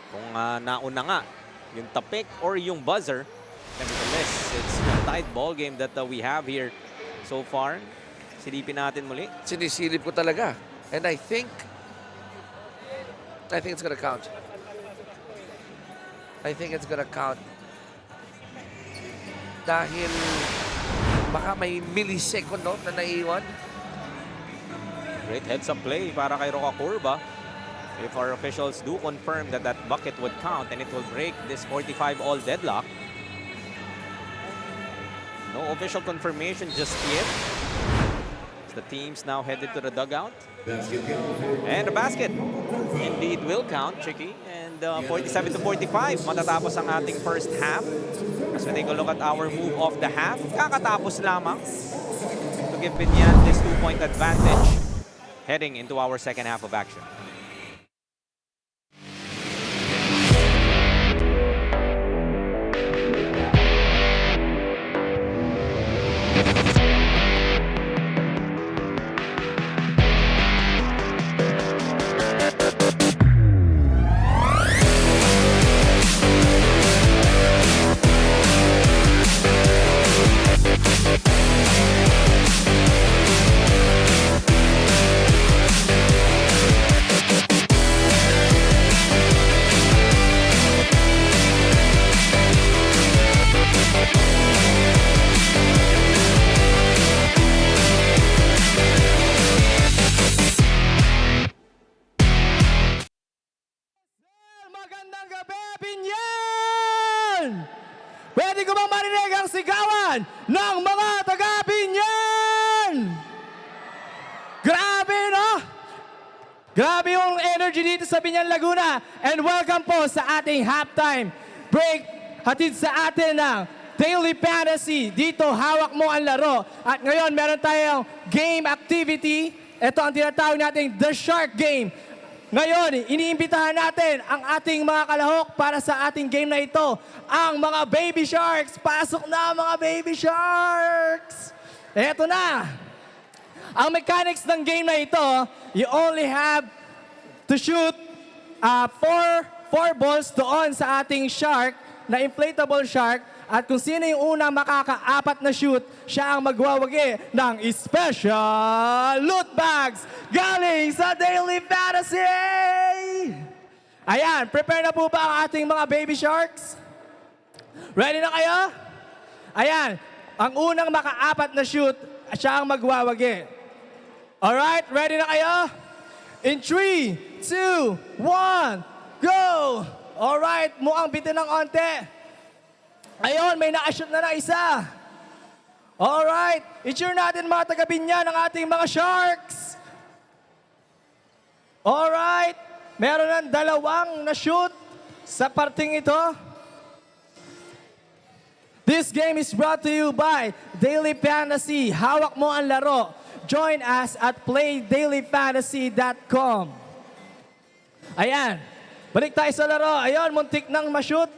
kung nauna nga yung tapik or yung buzzer. Nevertheless, it's a tight ball game that we have here so far. Silipin natin muli. Sinisilip ko talaga. And I think it's gonna count. I think it's gonna count. Dahil baka may millisecond na naiwan. Great heads-up play para kay Roca Curva. If our officials do confirm that that bucket would count and it will break this 45-all deadlock. No official confirmation just yet. The teams now headed to the dugout. And the basket indeed will count, Chicky. And 47-45, matatapos ang ating first half. As we take a look at our move of the half, kakatapos lamang to give BIÑAN this 2-point advantage heading into our second half of action. Magandang gabi, BIÑAN! Pwede ko bang marinig ang sigawan ng mga taga-BIñAN? Grabe, no? Grabe yung energy dito sa BIñAN Laguna. And welcome po sa ating halftime break. Hatid sa atin ng Daily Fantasy. Dito, hawak mo ang laro. At ngayon, meron tayong game activity. Ito ang tinatawag nating The Shark Game. Ngayon, iniimbitahan natin ang ating mga kalahok para sa ating game na ito. Ang mga baby sharks. Pasok na mga baby sharks! Eto na. Ang mechanics ng game na ito, you only have to shoot four balls doon sa ating shark, na inflatable shark. At kung sino yung unang makakaapat na shoot, siya ang magwawagi ng special loot bags galing sa Daily Fantasy! Ayan, prepare na po ba ang ating mga baby sharks? Ready na kayo? Ayan, ang unang makaapat na shoot, siya ang magwawagi. Alright, ready na kayo? In 3, 2, 1, go! Alright, mukhang bitin ng onte. Ayun, may nakashoot na isa. Alright, i-cheer natin mga taga-Binyan ng ating mga Sharks. Alright, meron ng 2 na-shoot sa parting ito. This game is brought to you by Daily Fantasy. Hawak mo ang laro. Join us at playdailyfantasy.com. Ayan, balik tayo sa laro. Ayun, muntik nang ma-shoot.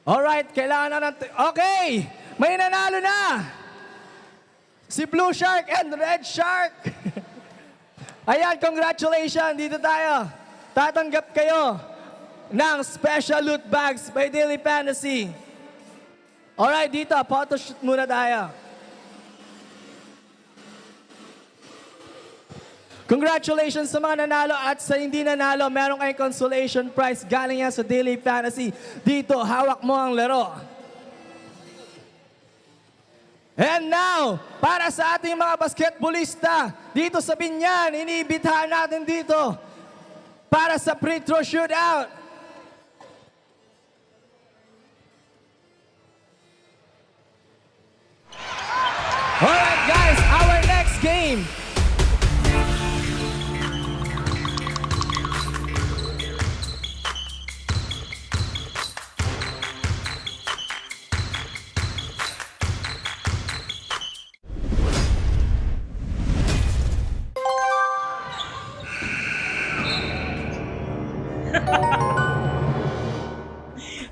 Alright, kailangan na ng... Okay, may nanalo na. Si Blue Shark and Red Shark. Ayan, congratulations. Dito tayo. Tatanggap kayo ng special loot bags by Daily Fantasy. Alright, dito, photoshoot muna tayo. Congratulations sa mga nanalo at sa hindi nanalo, meron kayong consolation prize galing yan sa Daily Fantasy. Dito, hawak mo ang laro. And now, para sa ating mga basketballista, dito sa Binyan, iniibitahan natin dito para sa free throw shootout. Alright guys, our next game.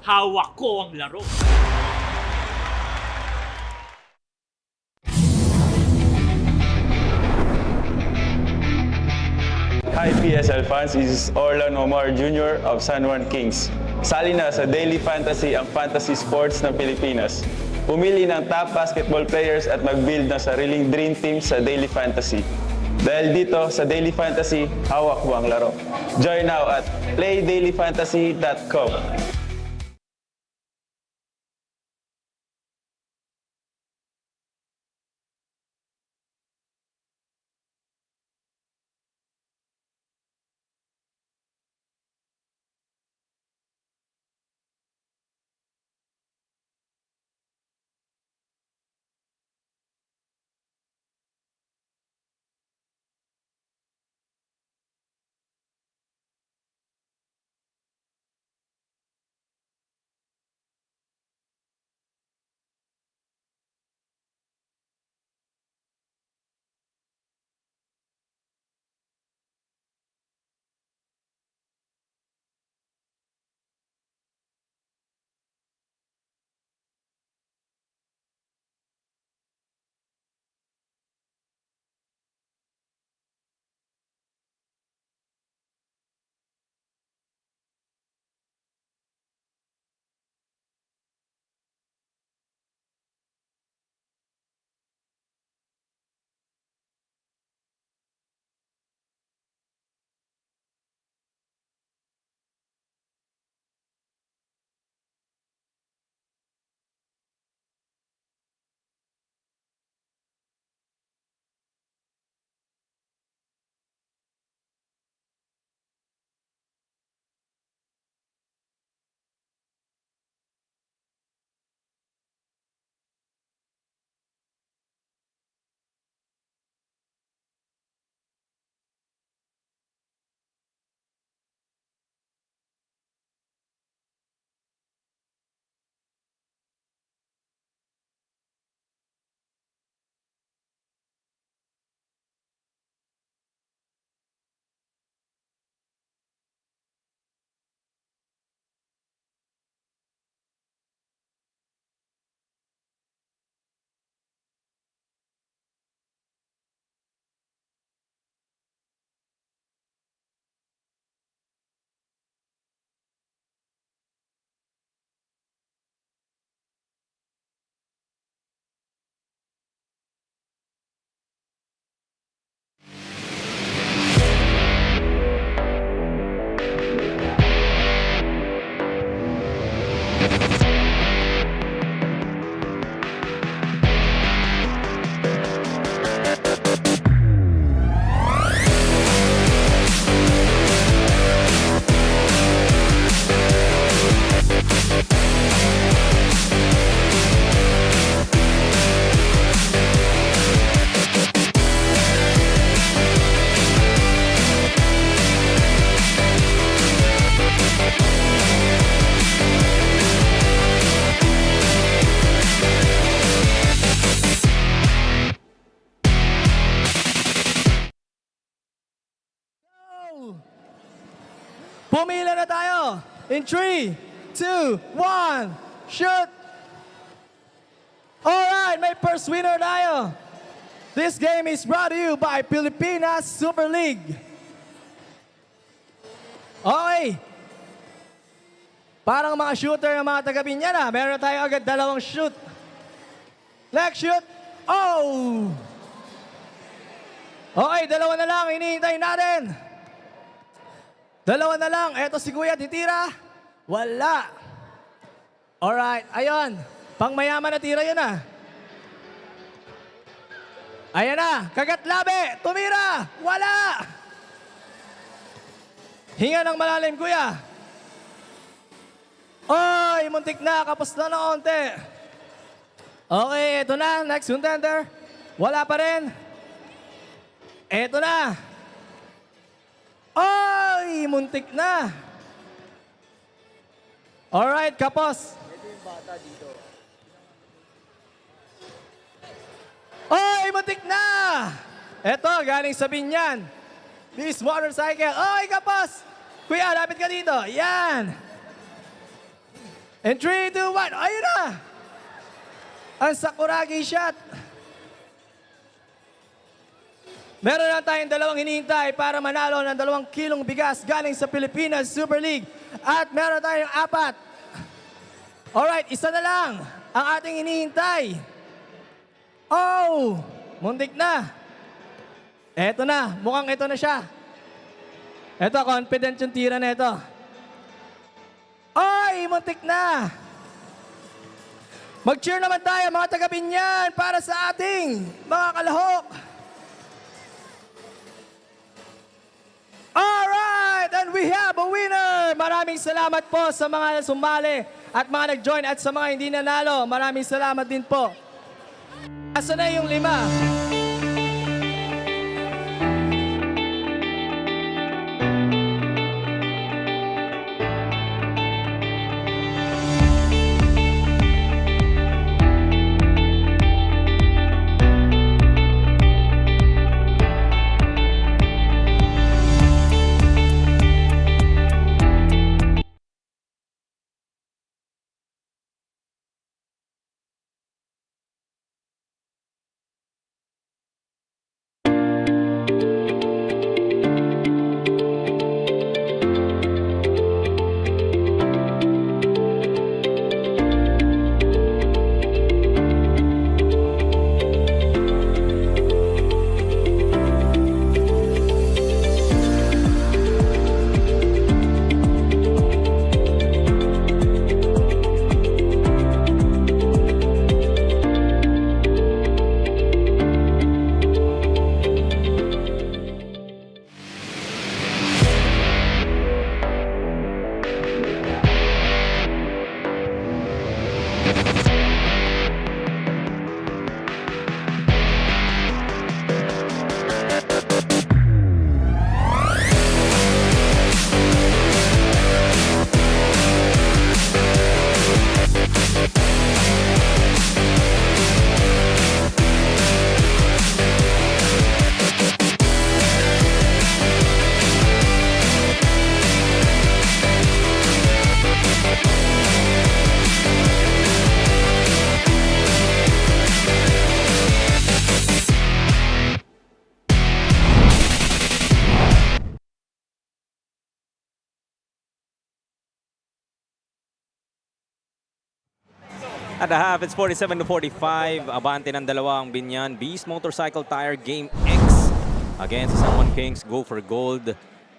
Hawak ko ang laro. Hi PSL fans, this is Orlan Omar Jr. of San Juan Kings. Sali na sa Daily Fantasy ang fantasy sports ng Pilipinas. Pumili ng top basketball players at mag-build ng sariling dream team sa Daily Fantasy. Dahil dito sa Daily Fantasy, hawak mo ang laro. Join now at playdailyfantasy.com. Pumila na tayo. In 3, 2, 1, shoot! Alright, may first winner tayo. This game is brought to you by Pilipinas Super League. Okay. Parang mga shooter ng mga taga-Binyan na. Meron tayo agad 2 shoot. Next shoot. Oh! Okay, 2 na lang. Hinihintay natin. 2 na lang. Eto si Kuya, titira. Wala. Alright, ayun. Pang mayaman na tira yun ah. Ayan na. Kagat labi. Tumira. Wala. Hinga ng malalim, Kuya. Oy, muntik na. Kapos na ng onte. Okay, eto na. Next contender. Wala pa rin. Eto na. Oy, muntik na. Alright, kapos. Oy, muntik na. Eto, galing sa Binyan. This motorcycle. Oy, kapos. Kuya, lapit ka dito. Yan. And 3, 2, 1. Ayun na. Ang Sakuragi shot. Meron na tayong 2 hinihintay para manalo ng 2 kilong bigas galing sa Pilipinas Super League. At meron tayong 4. Alright, isa na lang ang ating hinihintay. Oh, muntik na. Eto na, mukhang ito na siya. Eto, confident yung tira na ito. Oy, muntik na. Mag-cheer naman tayo mga taga-Binyan para sa ating mga kalahok. Alright, and we have a winner. Maraming salamat po sa mga sumali at mga nag-join at sa mga hindi nanalo. Maraming salamat din po. Asa na yung 5? At the half, it's 47-45. Abante ng 2 Binyan. Beast Motorcycle Tire Game X against San Juan Kings. Go for gold.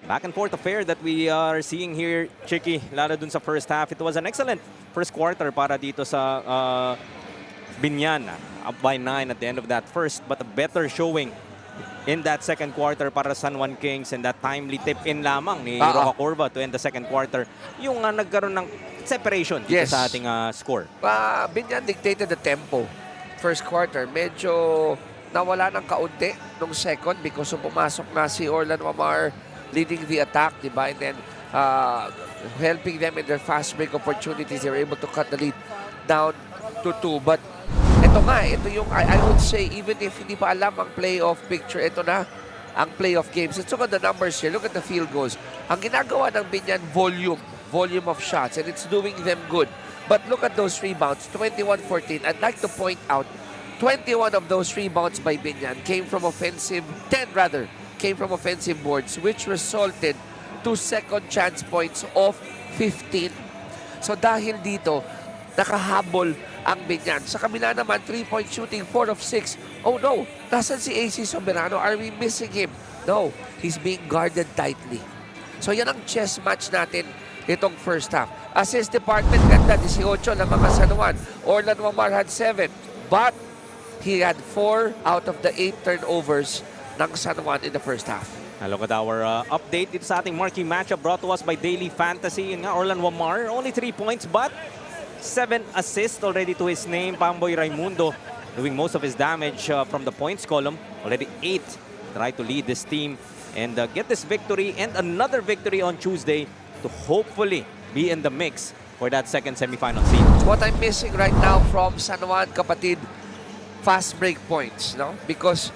Back and forth affair that we are seeing here, Chicky, lalo dun sa first half. It was an excellent first quarter para dito sa Binyan. Up by 9 at the end of that first, but a better showing in that second quarter para San Juan Kings, and that timely tip-in lamang ni Roca Corva to end the second quarter. Yung nagkaroon ng separation dito sa ating score. Binyan dictated the tempo. First quarter, medyo nawala ng kaunti nung second because pumasok na si Orlan Wamar leading the attack, di ba? And then helping them in their fast break opportunities. They were able to cut the lead down to 2. But ito nga, ito yung I would say, even if hindi pa alam ang playoff picture, ito na ang playoff games. Let's look at the numbers here. Look at the field goals. Ang ginagawa ng Biñan, volume of shots, and it's doing them good. But look at those rebounds, 21-14. I'd like to point out, 21 of those rebounds by Biñan came from offensive, 10 rather, came from offensive boards, which resulted to second chance points of 15. So dahil dito, nakahabol ang Biñan. Sa kabila naman, 3-point shooting, 4 of 6. Oh no, nasan si AC Soberano? Are we missing him? No, he's being guarded tightly. So yan ang chess match natin itong first half. Assist department, ganda, 18 ng mga San Juan. Orlan Wamar had 7, but he had 4 out of the 8 turnovers ng San Juan in the first half. Look at our update dito sa ating marquee matchup brought to us by Daily Fantasy. Yun nga, Orlan Wamar, only 3 points, but 7 assists already to his name. Pamboy Raimundo doing most of his damage from the points column. Already 8 try to lead this team and get this victory and another victory on Tuesday to hopefully be in the mix for that second semifinal seed. What I'm missing right now from San Juan, kapatid, fast break points, no? Because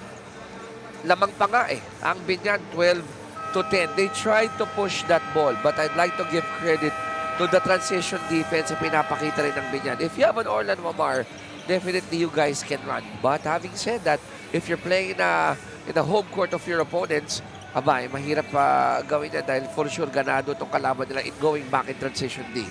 lamang pa nga ang Biñan 12-10. They tried to push that ball, but I'd like to give credit to the transition defense na pinapakita rin ng Biñan. If you have an Orlan Wamar, definitely you guys can run. But having said that, if you're playing in the home court of your opponents, abay, mahirap gawin yan dahil for sure ganado itong kalaban nila in going back in transition D.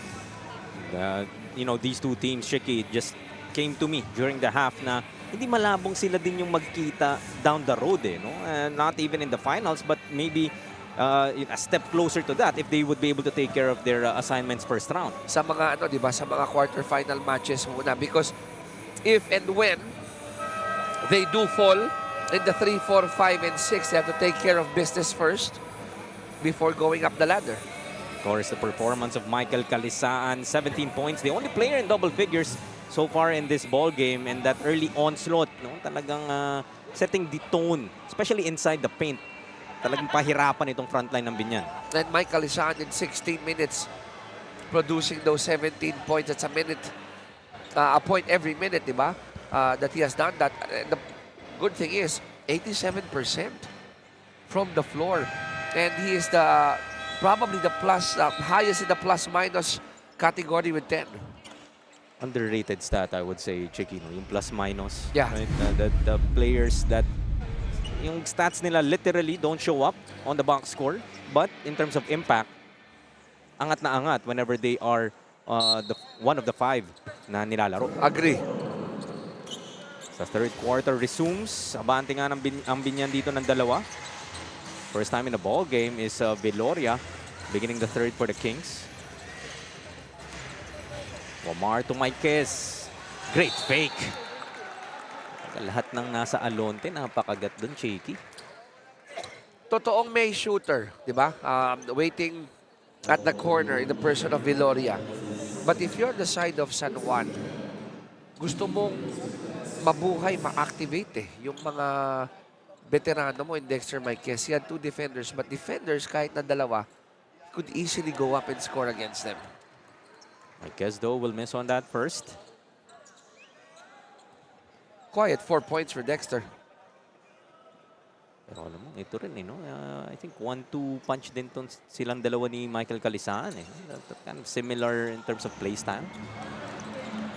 You know, these two teams, Shiki, just came to me during the half na hindi malabong sila din yung magkita down the road no? Not even in the finals, but maybe a step closer to that if they would be able to take care of their assignments first round. Sa mga ano, 'di ba, sa mga quarterfinal matches muna, because if and when they do fall in the 3, 4, 5, and 6, they have to take care of business first before going up the ladder. Of course, the performance of Michael Calisaan, 17 points, the only player in double figures so far in this ball game, and that early onslaught, no, talagang setting the tone, especially inside the paint. Talagang pahirapan itong frontline ng Biñan. And Michael Calisaan in 16 minutes producing those 17 points. That's a point every minute, di ba? That he has done that. The good thing is 87% from the floor, and he is probably the highest in the plus minus category with 10. Underrated stat, I would say, Chicky, no? Yung plus minus. Yeah. Right? The players that yung stats nila literally don't show up on the box score, but in terms of impact, angat na angat whenever they are one of the 5 na nilalaro. Agree. Sa third quarter resumes, abante nga ang Biñan dito ng 2. First time in the ball game is Viloria, beginning the third for the Kings. Wamar to Marquez. Great fake. Lahat ng nasa Alonte, napakagat dun, Cheeky. Totoong may shooter, di ba? Waiting at the corner in the person of Viloria. But if you're the side of San Juan, gusto mong mabuhay, ma-activate yung mga veterano mo in Dexter Marquez. He had 2 defenders, but defenders kahit na 2 could easily go up and score against them. Marquez though will miss on that first. Quiet 4 points for Dexter. Pero alam mo, ito rin no? I think 1-2 punch din silang dalawa ni Michael Calisaan Kind of similar in terms of play style.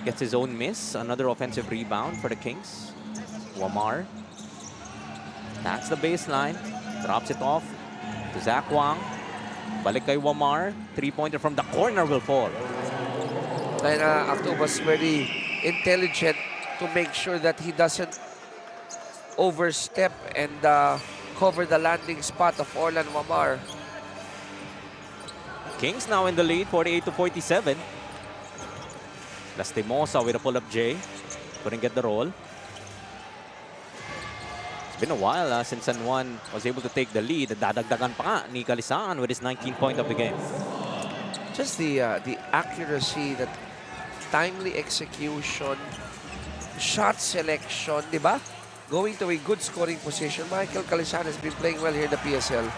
Gets his own miss. Another offensive rebound for the Kings. Wamar. That's the baseline. Drops it off to Zach Wang. Balik kay Wamar. 3-pointer from the corner will fall. And Acto was very intelligent to make sure that he doesn't overstep and cover the landing spot of Orlan Wamar. Kings now in the lead, 48-47. Lastimosa with a pull-up J. Couldn't get the roll. It's been a while since San Juan was able to take the lead. Dadagdagan pa nga ni Calisaan with his 19th point of the game. Just the accuracy, that timely execution, shot selection, di ba? Going to a good scoring position. Michael Calisaan has been playing well here in the PSL.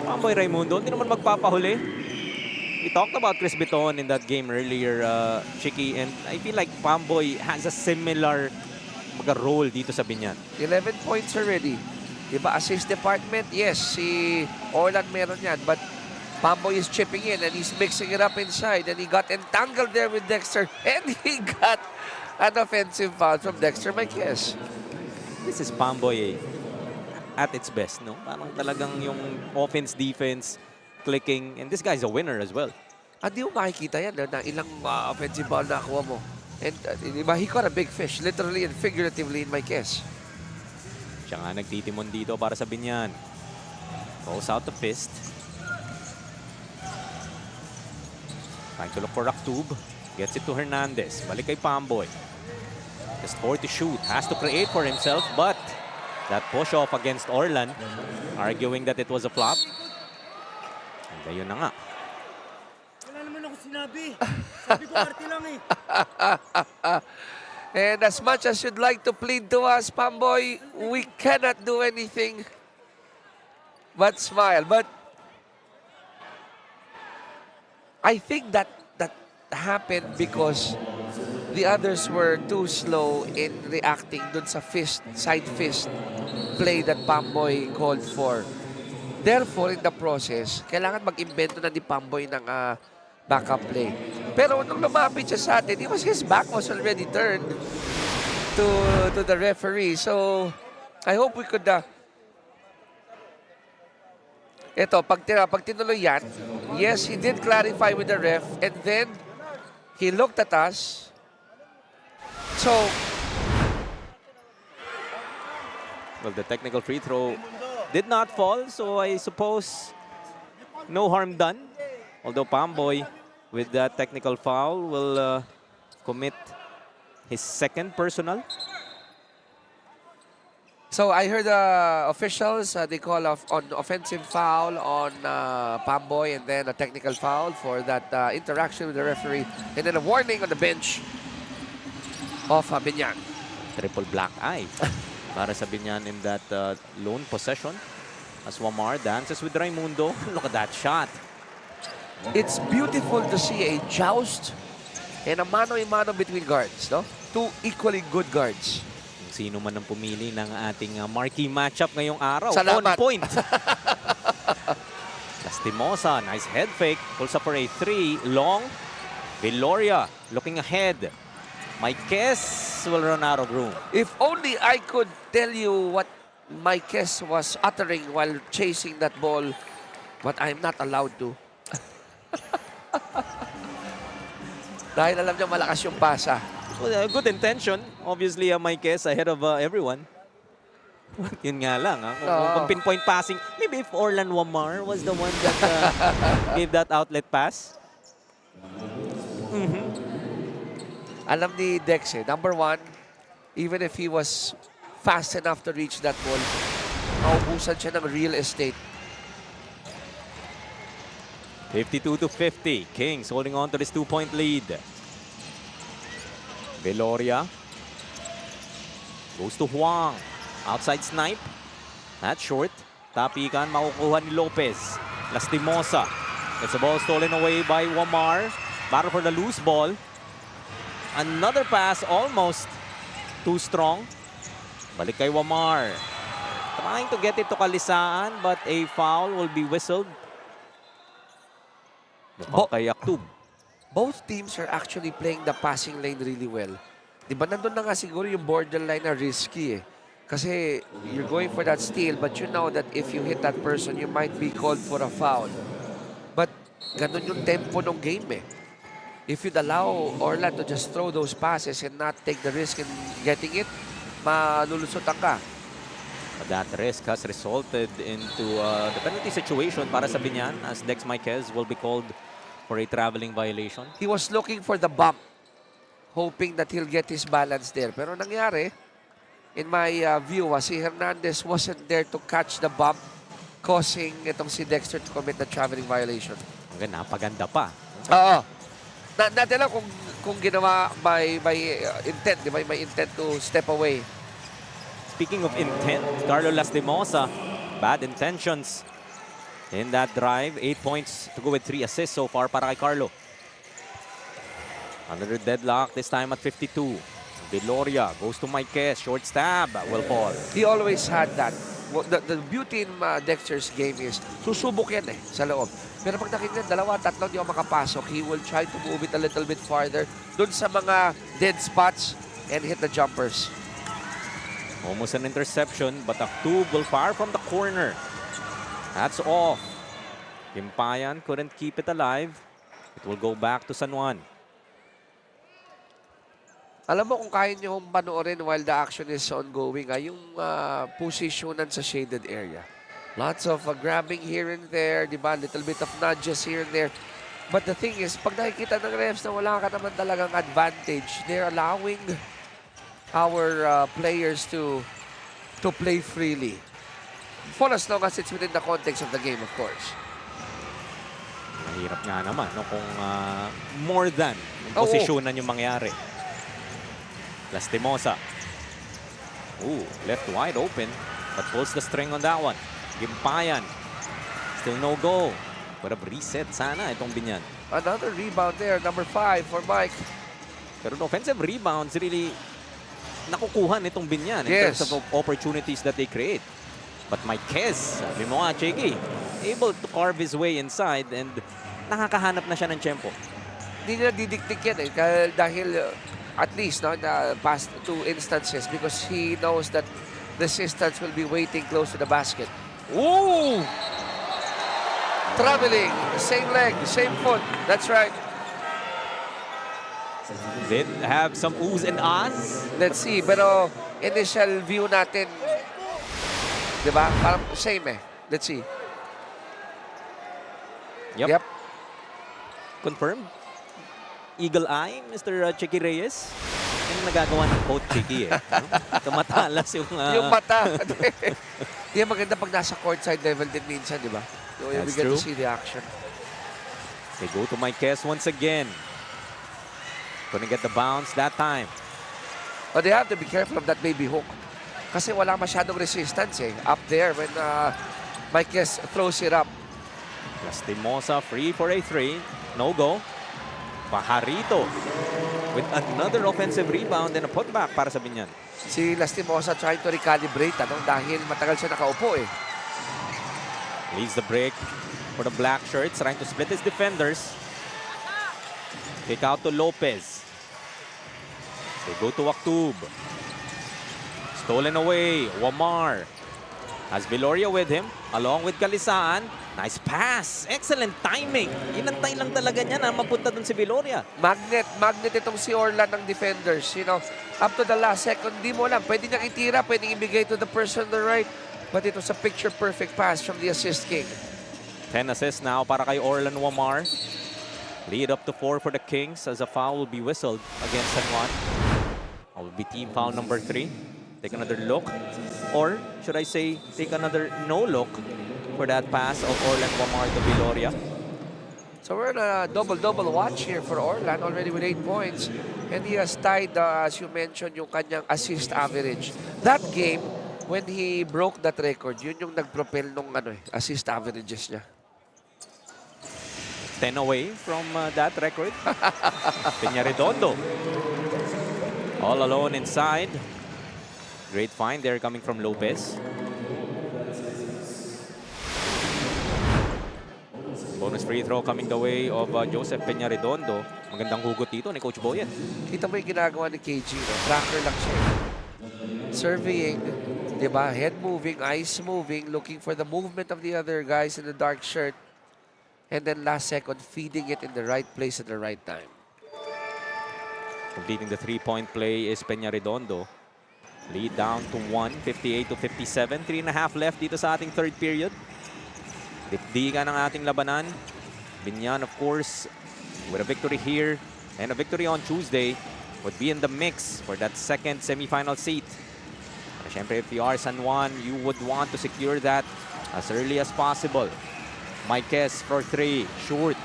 Pamboy Raimundo, hindi naman magpapahuli. We talked about Chris Biton in that game earlier, Chicky, and I feel like Pamboy has a similar role dito sa Biñan. 11 points already. Diba, assist department, yes, si Orlan meron yan. But Pamboy is chipping in and he's mixing it up inside. And he got entangled there with Dexter. And he got an offensive foul from Dexter Marquez. This is Pamboy at its best, no? Parang talagang yung offense, defense, clicking. And this guy's a winner as well. Hindi mo makikita yan na ilang offensive ball na nakuha mo. And diba, he caught a big fish, literally and figuratively in Marquez. Siya nga nagtitimon dito para sa Binyan. Goes out the fist. Trying to look for Aktub. Gets it to Hernandez. Balik kay Pamboy. Just 4 to shoot. Has to create for himself, but that push off against Orlan, arguing that it was a flop. And ayun na nga. Wala naman ako sinabi. Sabi ko arte lang eh. And as much as you'd like to plead to us, Pamboy, we cannot do anything but smile. But I think that happened because the others were too slow in reacting dun sa fist, side fist play that Pamboy called for. Therefore, in the process, kailangan mag-invento na ni Pamboy ng backup play. Pero nung lumapit siya sa atin, his back was already turned to the referee. So, I hope we could... Ito, pag tinuloy yan, yes, he did clarify with the ref, and then he looked at us. So... Well, the technical free throw did not fall, so I suppose no harm done. Although Pamboy, with that technical foul, will commit his second personal. So I heard officials, they call on offensive foul on Pamboy and then a technical foul for that interaction with the referee. And then a warning on the bench of BIÑAN. Triple black eye para sa Binyan in that lone possession. As Wamar dances with Raimundo. Look at that shot. It's beautiful to see a joust and a mano-a-mano between guards, no? Two equally good guards. Sino man ang pumili ng ating marquee matchup ngayong araw. Salamat. On point. Lastimosa, nice head fake. Pulls up for a 3. Long. Viloria looking ahead. Marquez will run out of room. If only I could tell you what Marquez was uttering while chasing that ball, but I'm not allowed to. Dahil alam niya malakas yung pasa. Well, good intention. Obviously, Marquez ahead of everyone. Yun nga lang. Kung pinpoint passing, maybe if Orlan Wamar was the one that gave that outlet pass. Alam ni Dex, number one, even if he was fast enough to reach that ball, maubusan siya ng real estate. 52-50. Kings holding on to this 2-point lead. Viloria goes to Huang. Outside snipe. That's short. Tapikan makukuha ni Lopez. Lastimosa. Gets the ball stolen away by Wamar. Battle for the loose ball. Another pass almost too strong. Balik kay Wamar. Trying to get it to Kalisaan, but a foul will be whistled. Kay Aktub. Both teams are actually playing the passing lane really well. Diba nandun na nga siguro yung borderline na risky eh. Kasi you're going for that steal, but you know that if you hit that person, you might be called for a foul. But ganun yung tempo ng game eh. If you'd allow Orlan to just throw those passes and not take the risk in getting it, malulusutan ka. That risk has resulted into the penalty situation para sa Binyan as Dex Marquez will be called for a traveling violation. He was looking for the bump, hoping that he'll get his balance there. Pero nangyari, in my view, si Hernandez wasn't there to catch the bump, causing itong si Dexter to commit the traveling violation. Napaganda pa. Oo. Natin lang kung ginawa by intent, di ba? May intent to step away. Speaking of intent, Carlo Lastimosa, bad intentions in that drive. 8 points to go with 3 assists so far para kay Carlo. Another deadlock, this time at 52. Viloria goes to Marquez, short stab, will fall. He always had that. the beauty in Dexter's game is susubok yan sa loob. Pero pag nakita dalawa, tatlo, di ako makapasok, he will try to move it a little bit farther dun sa mga dead spots and hit the jumpers. Almost an interception, but Aktub will fire from the corner. That's off. Gimpayan couldn't keep it alive. It will go back to San Juan. Alam mo kung kaya nyo panoorin while the action is ongoing, yung positionan sa shaded area. Lots of grabbing here and there, di ba? Little bit of nudges here and there. But the thing is, pag nakikita ng refs na wala ka naman talagang advantage, they're allowing our players to play freely. For as long as it's within the context of the game, of course. Mahirap nga naman, no? Kung more than yung posisyonan yung mangyari. Lastimosa. Ooh, left wide open, but pulls the string on that one. Gimpayan. Still no go. Would have reset sana itong Binyan. Another rebound there, number 5 for Mike. Pero the offensive rebounds really nakukuha nitong Binyan in terms of opportunities that they create. But Marquez, sabi mo nga, Chiki, able to carve his way inside and nakakahanap na siya ng tempo. Hindi niya didiktik yan dahil at least in the past 2 instances because he knows that the assistants will be waiting close to the basket. Ooh! Traveling, same leg, same foot. That's right. Did have some oohs and ahs. Let's see, pero initial view natin, di ba? Parang same Let's see. Yep. Confirmed. Eagle eye, Mr. Chiki Reyes. Yung nagagawa ng coach Chiki Tumatalas yung... Yung mata. Di maganda pag nasa courtside level din minsan, di ba? So we get to see the action. They go to Marquez once again. Couldn't get the bounce that time. But they have to be careful of that baby hook. Kasi wala masyadong resistance up there when Marquez throws it up. Lastimosa free for a 3. No go. Pajarito with another offensive rebound and a putback para sa Binyan. Si Lastimosa trying to recalibrate dahil matagal siya nakaupo Leads the break for the black shirts, trying to split his defenders. Kick out to Lopez. They go to Aktub. Stolen away. Wamar has Viloria with him, along with Kalisaan. Nice pass. Excellent timing. Inantay lang talaga niya na mapunta dun si Viloria. Magnet itong si Orlan ng defenders. Up to the last second, di mo alam. Pwede niyang itira, pwede ibigay to the person on the right. But it was a picture-perfect pass from the assist king. 10 assists now para kay Orlan Wamar. Lead up to 4 for the Kings as a foul will be whistled against San Juan. It will be team foul number 3. Take another look. Or, should I say, take another no look for that pass of Orlan Wamar to Viloria. So we're in a double-double watch here for Orlan, already with 8 points. And he has tied, as you mentioned, yung kanyang assist average. That game, when he broke that record, yun yung nag-propel nung assist averages niya. 10 away from that record. Peñaredondo. All alone inside. Great find there coming from Lopez. Bonus free throw coming the way of Joseph Peñaredondo. Magandang hugot dito ni Coach Boyan. Kita mo yung ginagawa ni KG. Tracker lang siya. Surveying, di ba? Head moving, eyes moving, looking for the movement of the other guys in the dark shirt. And then last second, feeding it in the right place at the right time. Completing the three-point play is Peñaredondo. Lead down to 1, 58-57. 3.5 left dito sa ating third period. Dipdigan ng ating labanan. Binyan, of course, with a victory here and a victory on Tuesday, would be in the mix for that second semifinal seat. Pero syempre, if you are San Juan, you would want to secure that as early as possible. Marquez for 3, short.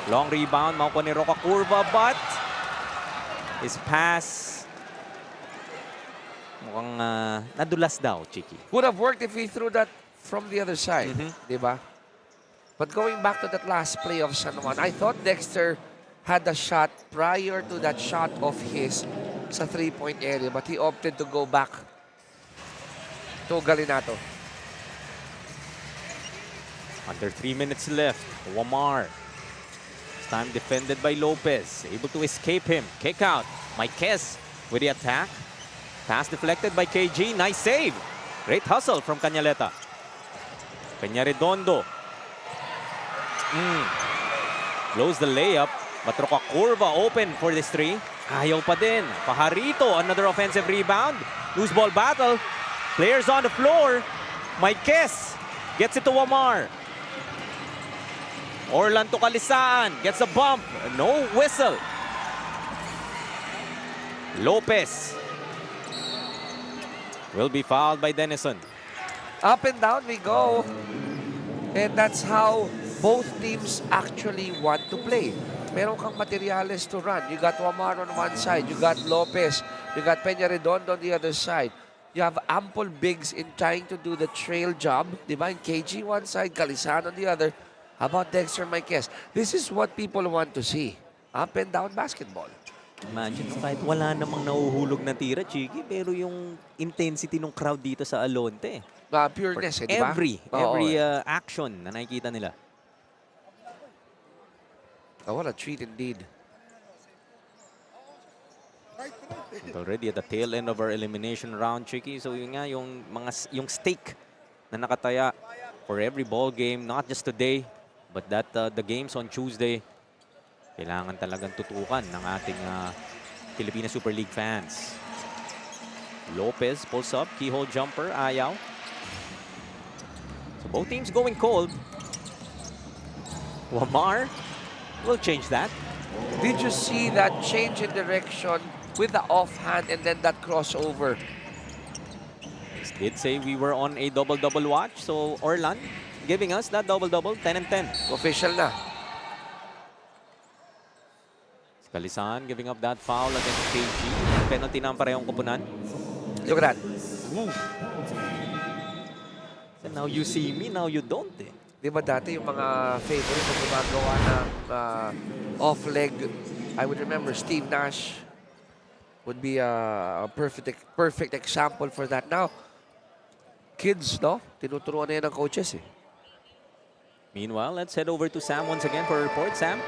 Long rebound, makuha ni Roca Curva, but his pass mukhang nadulas daw, Chiki. Would have worked if he threw that from the other side, di ba? But going back to that last play of San Juan, I thought Dexter had a shot prior to that shot of his sa three-point area, but he opted to go back to Galinato. Under 3 minutes left. Wamar. This time defended by Lopez. Able to escape him. Kick out. Marquez with the attack. Pass deflected by KG. Nice save. Great hustle from Cañaleta. Peñaredondo. Blows the layup. But Curva open for this three. Ayaw pa din. Pajarito, another offensive rebound. Loose ball battle. Players on the floor. Marquez gets it to Wamar. Orlando Calisaan gets a bump. No whistle. Lopez will be fouled by Denison. Up and down we go. And that's how both teams actually want to play. Meron kang materials to run. You got Wamar on one side. You got Lopez. You got Peñaredondo on the other side. You have ample bigs in trying to do the trail job. Diba? In KG one side, Calisaan on the other. How about Dexter Marquez? This is what people want to see. Up and down basketball. Imagine, kahit wala namang nahuhulog na tira, Chiki, pero yung intensity ng crowd dito sa Alonte. Pureness, di ba? Every action na nakikita nila. Oh, what a treat indeed. Already at the tail end of our elimination round, Chiki. So yun nga, yung stake na nakataya for every ball game, not just today, but that the games on Tuesday, kailangan talagang tutukan ng ating Pilipinas Super League fans. Lopez pulls up, keyhole jumper, ayaw. So both teams going cold. Wamar will change that. Did you see that change in direction with the offhand and then that crossover? Did say we were on a double-double watch. So Orlan giving us that double-double, 10 and 10. Official na. Calisaan giving up that foul against KG. Penalty na ang parehong kupunan. Look at that. So now you see me, now you don't eh. Di ba dati yung mga favorite na gumagawa ng off-leg, I would remember Steve Nash would be a perfect example for that. Now, kids, no? Tinuturuan na yan ng coaches eh. Meanwhile, let's head over to Sam once again for a report. Sam?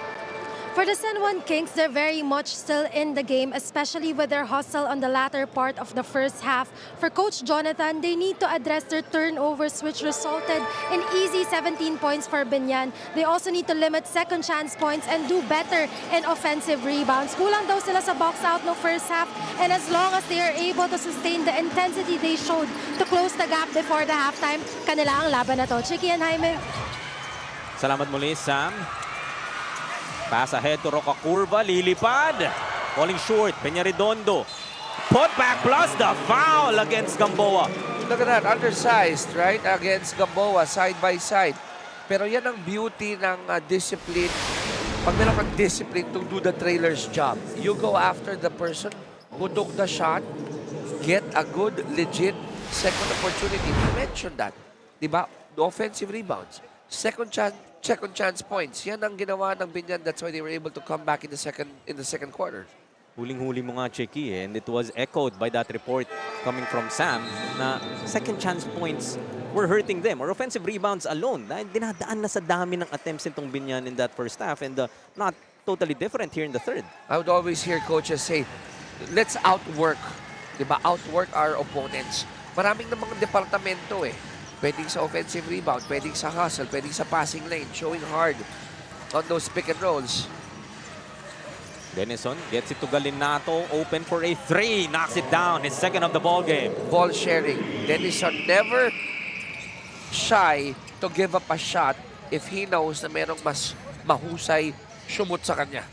For the San Juan Kings, they're very much still in the game, especially with their hustle on the latter part of the first half. For Coach Jonathan, they need to address their turnovers, which resulted in easy 17 points for BIñAN. They also need to limit second chance points and do better in offensive rebounds. Kulang daw sila sa box out no first half, and as long as they are able to sustain the intensity they showed to close the gap before the halftime, kanila ang laban na to. Chicky and Jaime. Salamat muli, Sam. Pass ahead to Curva, lilipad. Falling short, Peñaredondo. Put back plus the foul against Gamboa. Look at that, undersized, right? Against Gamboa, side by side. Pero yan ang beauty ng discipline. Pag meron kang discipline to do the trailer's job, you go after the person who took the shot, get a good, legit second opportunity. You mentioned that. Diba? The offensive rebounds. Second chance points. Yan ang ginawa ng BIñAN. That's why they were able to come back in the second quarter. Huling-huli mo nga, Chiki, and it was echoed by that report coming from Sam na second chance points were hurting them, or offensive rebounds alone. Dahil dinadaan na sa dami ng attempts nitong BIñAN in that first half, and not totally different here in the third. I would always hear coaches say, let's outwork. Diba? Outwork our opponents. Maraming namang departamento eh. Pwedeng sa offensive rebound, pwedeng sa hustle, pwedeng sa passing lane, showing hard on those pick and rolls. Denison gets it to Galinato, open for a three, knocks it down, his second of the ball game. Ball sharing. Denison never shy to give up a shot if he knows na merong mas mahusay shumot sa kanya.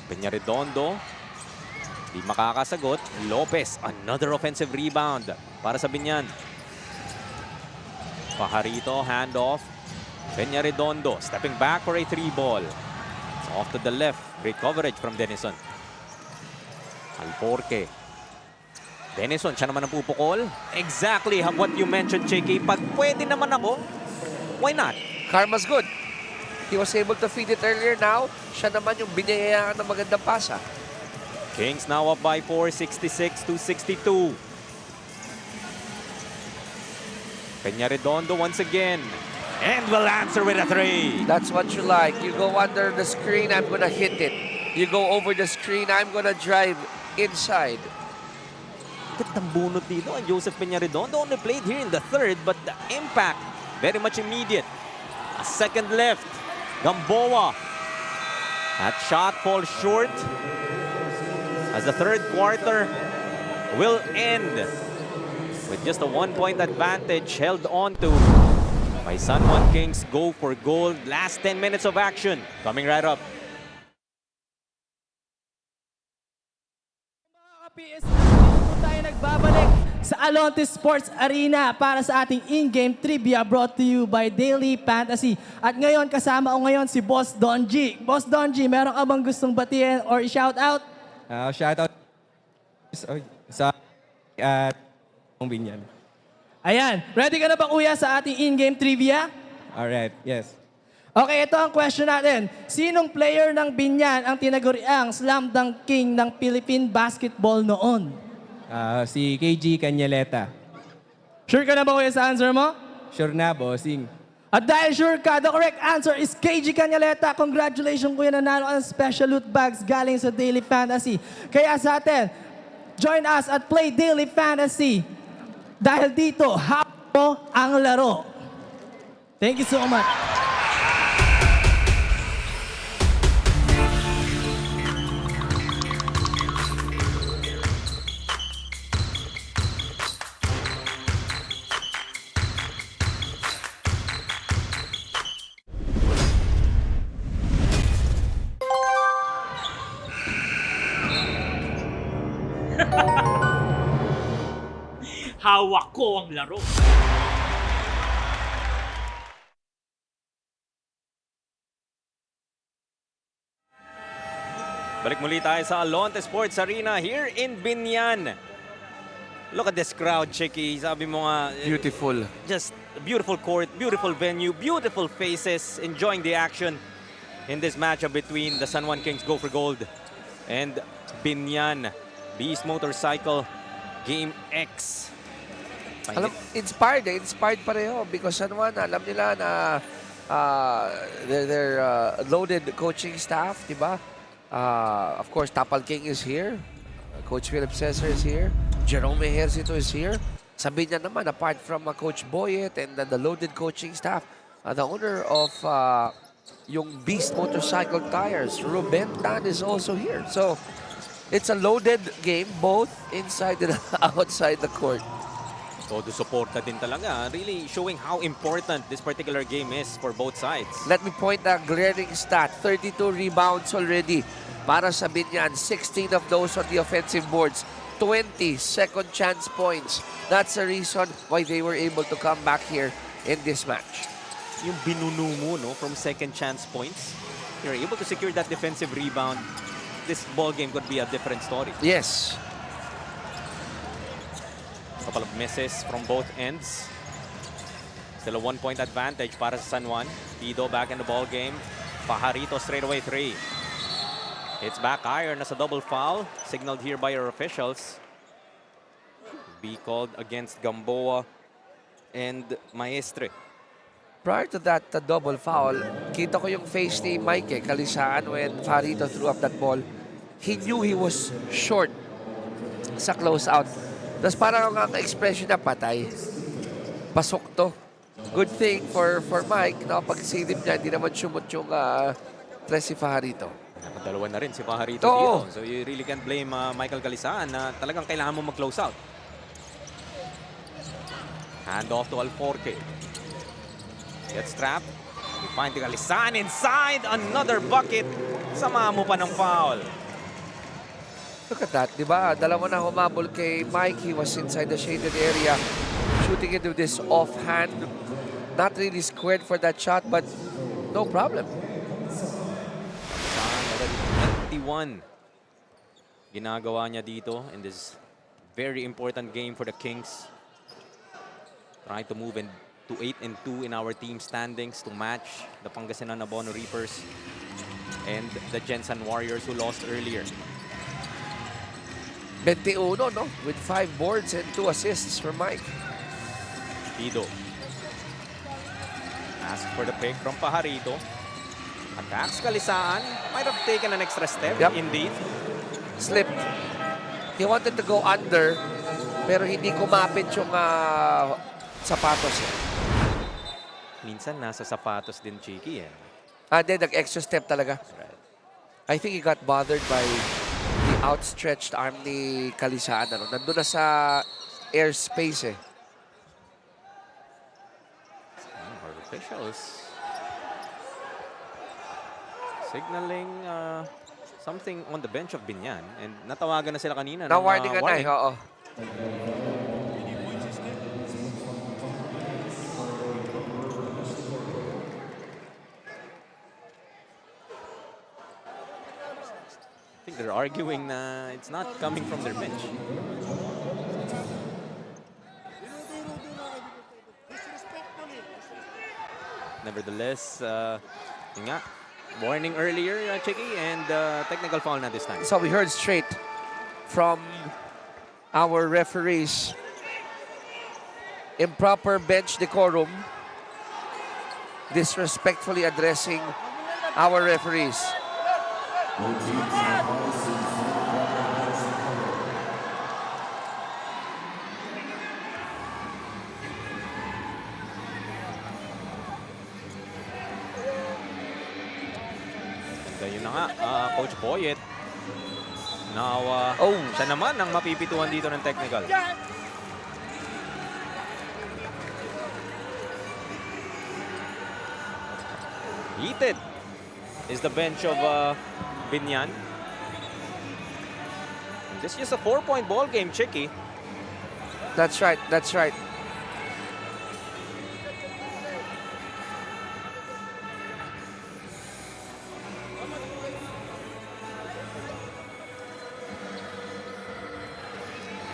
Peñaredondo, di makakasagot. Lopez, another offensive rebound para sa BIñAN. Pajarito, handoff. Peñaredondo stepping back for a three ball. It's off to the left. Great coverage from Denison. Alforque. Denison, siya naman ang pupukol. Exactly what you mentioned, Chiki. Pag pwede naman ako, why not? Karma's good. He was able to feed it earlier. Now, siya naman yung binayayaan ng magandang pasa. Kings now up by 4, 66-62. Peñaredondo once again. And will answer with a 3. That's what you like. You go under the screen, I'm gonna hit it. You go over the screen, I'm gonna drive inside. Gandang bunot dito ang Joseph Peñaridon. Only played here in the third, but the impact very much immediate. A second left. Gamboa. That shot falls short as the third quarter will end with just a 1-point advantage held on to by San Juan Kings. Go for gold. Last 10 minutes of action coming right up. PS, dito po tayo nagbabalik sa Alonte Sports Arena para sa ating in-game trivia brought to you by Daily Fantasy. At ngayon, kasama ko ngayon si Boss Donji. Boss Donji, meron ka bang gustong batiin or i-shout out? Shout out sa BIñAN. Ayan, ready ka na ba kuya sa ating in-game trivia? Alright, yes. Okay, ito ang question natin. Sinong player ng BIñAN ang tinaguriang slam dunk king ng Philippine basketball noon? Si KG Canyaleta. Sure ka na ba kuya sa answer mo? Sure na, bossing. At dahil sure ka, the correct answer is KG Canyaleta. Congratulations kuya, nanalo ka ng special loot bags galing sa Daily Fantasy. Kaya sa atin, join us at play Daily Fantasy. Dahil dito, hawak mo ang laro. Thank you so much. Hawak ko ang laro. Balik muli tayo sa Alonte Sports Arena here in BIñAN. Look at this crowd, Chicky. Sabi mo nga, Beautiful. just a beautiful court, beautiful venue, beautiful faces, enjoying the action in this matchup between the San Juan Kings Go for Gold and BIñAN Beast Motorcycle Game X. Alam, inspired pareho because San Juan, alam nila na their loaded coaching staff, di ba? Of course, Tapal King is here. Coach Philip Cesar is here. Jerome Ejercito is here. Sabi niya naman, apart from Coach Boyet and the loaded coaching staff, the owner of yung Beast Motorcycle Tires, Ruben Tan, is also here. So, it's a loaded game, both inside and outside the court. Todo suporta din talaga. Really showing how important this particular game is for both sides. Let me point a glaring stat. 32 rebounds already para sa BIñAN. 16 of those on the offensive boards. 20 second chance points. That's the reason why they were able to come back here in this match. Yung binunu mo, no, from second chance points, you're able to secure that defensive rebound. This ball game could be a different story. Yes. Couple of misses from both ends. Still a 1-point advantage para sa San Juan. Pido back in the ball game. Pajarito straight away 3. It's back iron as a double foul. Signaled here by our officials. Be called against Gamboa and Maestre. Prior to that double foul, kita ko yung face ni Mike Kalisaan when Pajarito threw up that ball. He knew he was short sa closeout. Tapos parang ang expression na patay. Pasok to. Good thing for Mike na pag silip niya, hindi naman sumot yung tres si Pajarito. Nakadalawa na rin si Pajarito dito. So you really can't blame Michael Calisaan na talagang kailangan mo mag-close out. Hand off to Alforque. Gets trapped. You find the Calisaan inside. Another bucket. Sama mo pa ng foul. Look at that, di ba? Dalawa na humabol kay Mike. He was inside the shaded area. Shooting into this offhand. Not really squared for that shot, but no problem. 21. Ginagawa niya dito in this very important game for the Kings. Trying to move to 8-2 in our team standings to match the Pangasinan Abono Reapers and the Jensen Warriors who lost earlier. 21, no? With 5 boards and 2 assists for Mike. Pido. Ask for the pick from Pajarito. Attacks Kalisaan. Might have taken an extra step, Yep. indeed. Slipped. He wanted to go under, pero hindi kumapit yung sapatos. Minsan nasa sapatos din, Cheeky. Eh. Then nag-extra step talaga. I think he got bothered by the outstretched arm ni Kalisaan. Nandun na sa airspace eh. Our officials signaling something on the bench of BIÑAN. And natawagan na sila kanina. Na-warning na eh, oo. I think they're arguing na it's not coming from their bench. Nevertheless, yun nga, warning earlier, Cheeky, and technical foul na this time. So we heard straight from our referees. Improper bench decorum. Disrespectfully addressing our referees. And yun na nga, Coach Boyet. Now, siya naman ang mapipituan dito ng technical. Heated is the bench of BIÑAN. This is just a 4-point ball game, Cheeky. That's right, that's right.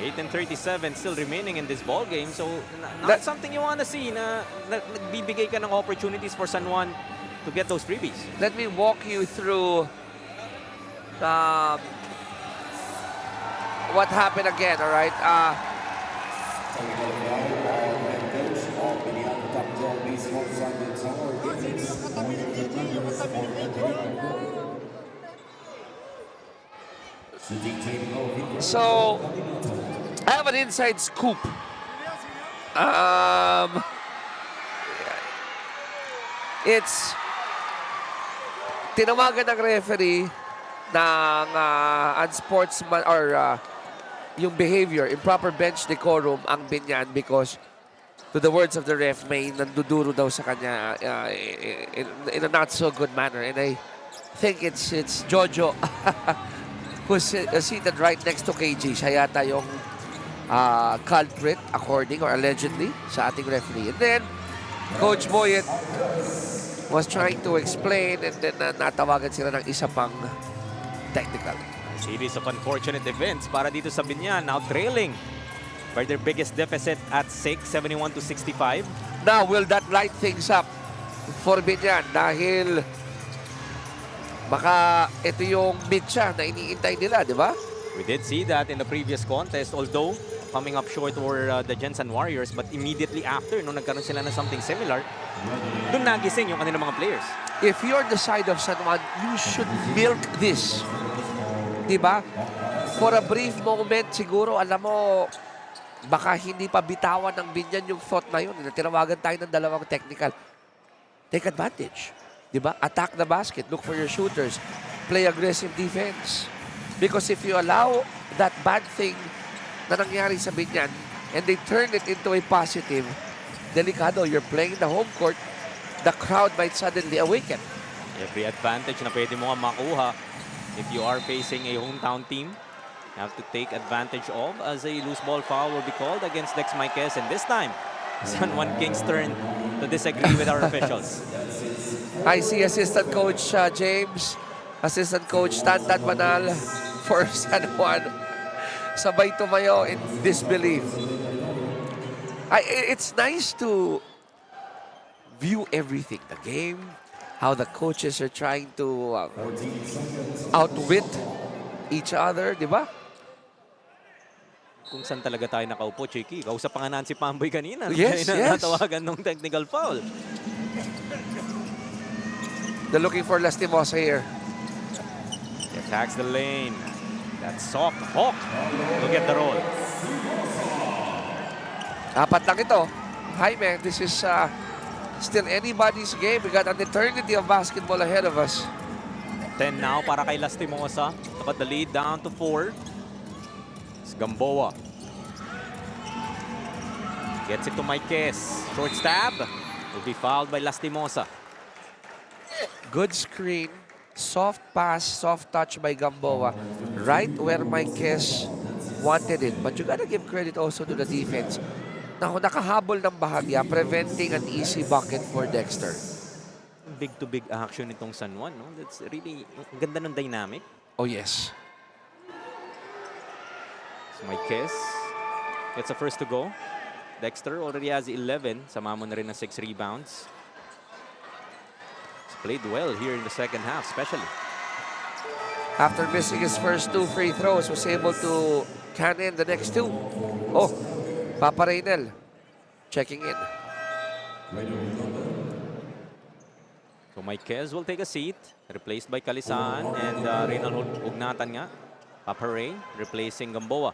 Eight and 37 still remaining in this ball game. So, not That- something you want to see na nagbibigay ka ng opportunities for San Juan to get those freebies. Let me walk you through what happened again, all right? So, I have an inside scoop. It's tinawagan ng referee ng unsportsman or yung behavior, improper bench decorum ang BIÑAN because to the words of the ref, may nanduduro daw sa kanya in a not so good manner. And I think it's Jojo who's seated right next to KG. Siya yata yung culprit according or allegedly sa ating referee. And then, Coach Boyet was trying to explain and then natawagan sila ng isa pang technical. Series of unfortunate events para dito sa BIÑAN. Now trailing by their biggest deficit at 6, 71-65. Now, will that light things up for BIÑAN? Dahil baka ito yung mitya na iniintay nila, di ba? We did see that in the previous contest, although coming up short were the Jensen Warriors, but immediately after, nung nagkaroon sila ng something similar, doon nagising yung kanilang mga players. If you're the side of San Juan, you should milk this. Di ba? For a brief moment, siguro, alam mo, baka hindi pa bitawan ng BIÑAN yung thought na yun. Tinawagan tayo ng dalawang technical. Take advantage. Di ba? Attack the basket. Look for your shooters. Play aggressive defense. Because if you allow that bad thing na nangyari sa BIÑAN and they turn it into a positive, delikado. You're playing the home court. The crowd might suddenly awaken. Every advantage na pwede mo nga makuha if you are facing a hometown team, you have to take advantage of, as a loose ball foul will be called against Dex Marquez. And this time, San Juan Kings turn to disagree with our officials. I see Assistant Coach James, Assistant Coach Tantan Manal for San Juan. Sabay tumayo in disbelief. It's nice to view everything. The game, how the coaches are trying to outwit each other, di ba? Kung saan talaga tayo nakaupo, Cheeky. Kausap pa nga Nancy Pamboy kanina. Yes, Kaya yes. natawagan ng technical foul. They're looking for Lastimosa here. He attacks the lane. That soft hook to get the roll. Apat lang ito. Jaime, this is still anybody's game. We got an eternity of basketball ahead of us. 10 now para kay Lastimosa. But the lead down to 4. It's Gamboa. Gets it to Marquez. Short stab. Will be fouled by Lastimosa. Good screen. Soft pass, soft touch by Gamboa. Right where Marquez wanted it. But you gotta give credit also to the defense. Nakahabol ng bahagya, preventing an easy bucket for Dexter. Big-to-big action itong San Juan, no? That's really, ang ganda ng dynamic. Oh, yes. So Marquez gets a first to go. Dexter already has 11. Sama mo na rin ng 6 rebounds. He's played well here in the second half, especially. After missing his first 2 free throws, was able to can in the next 2. Oh, Papa Reynel checking in. So Marquez will take a seat, replaced by Kalisaan, and Reynal Ugnatan nga. Papa Ray replacing Gamboa.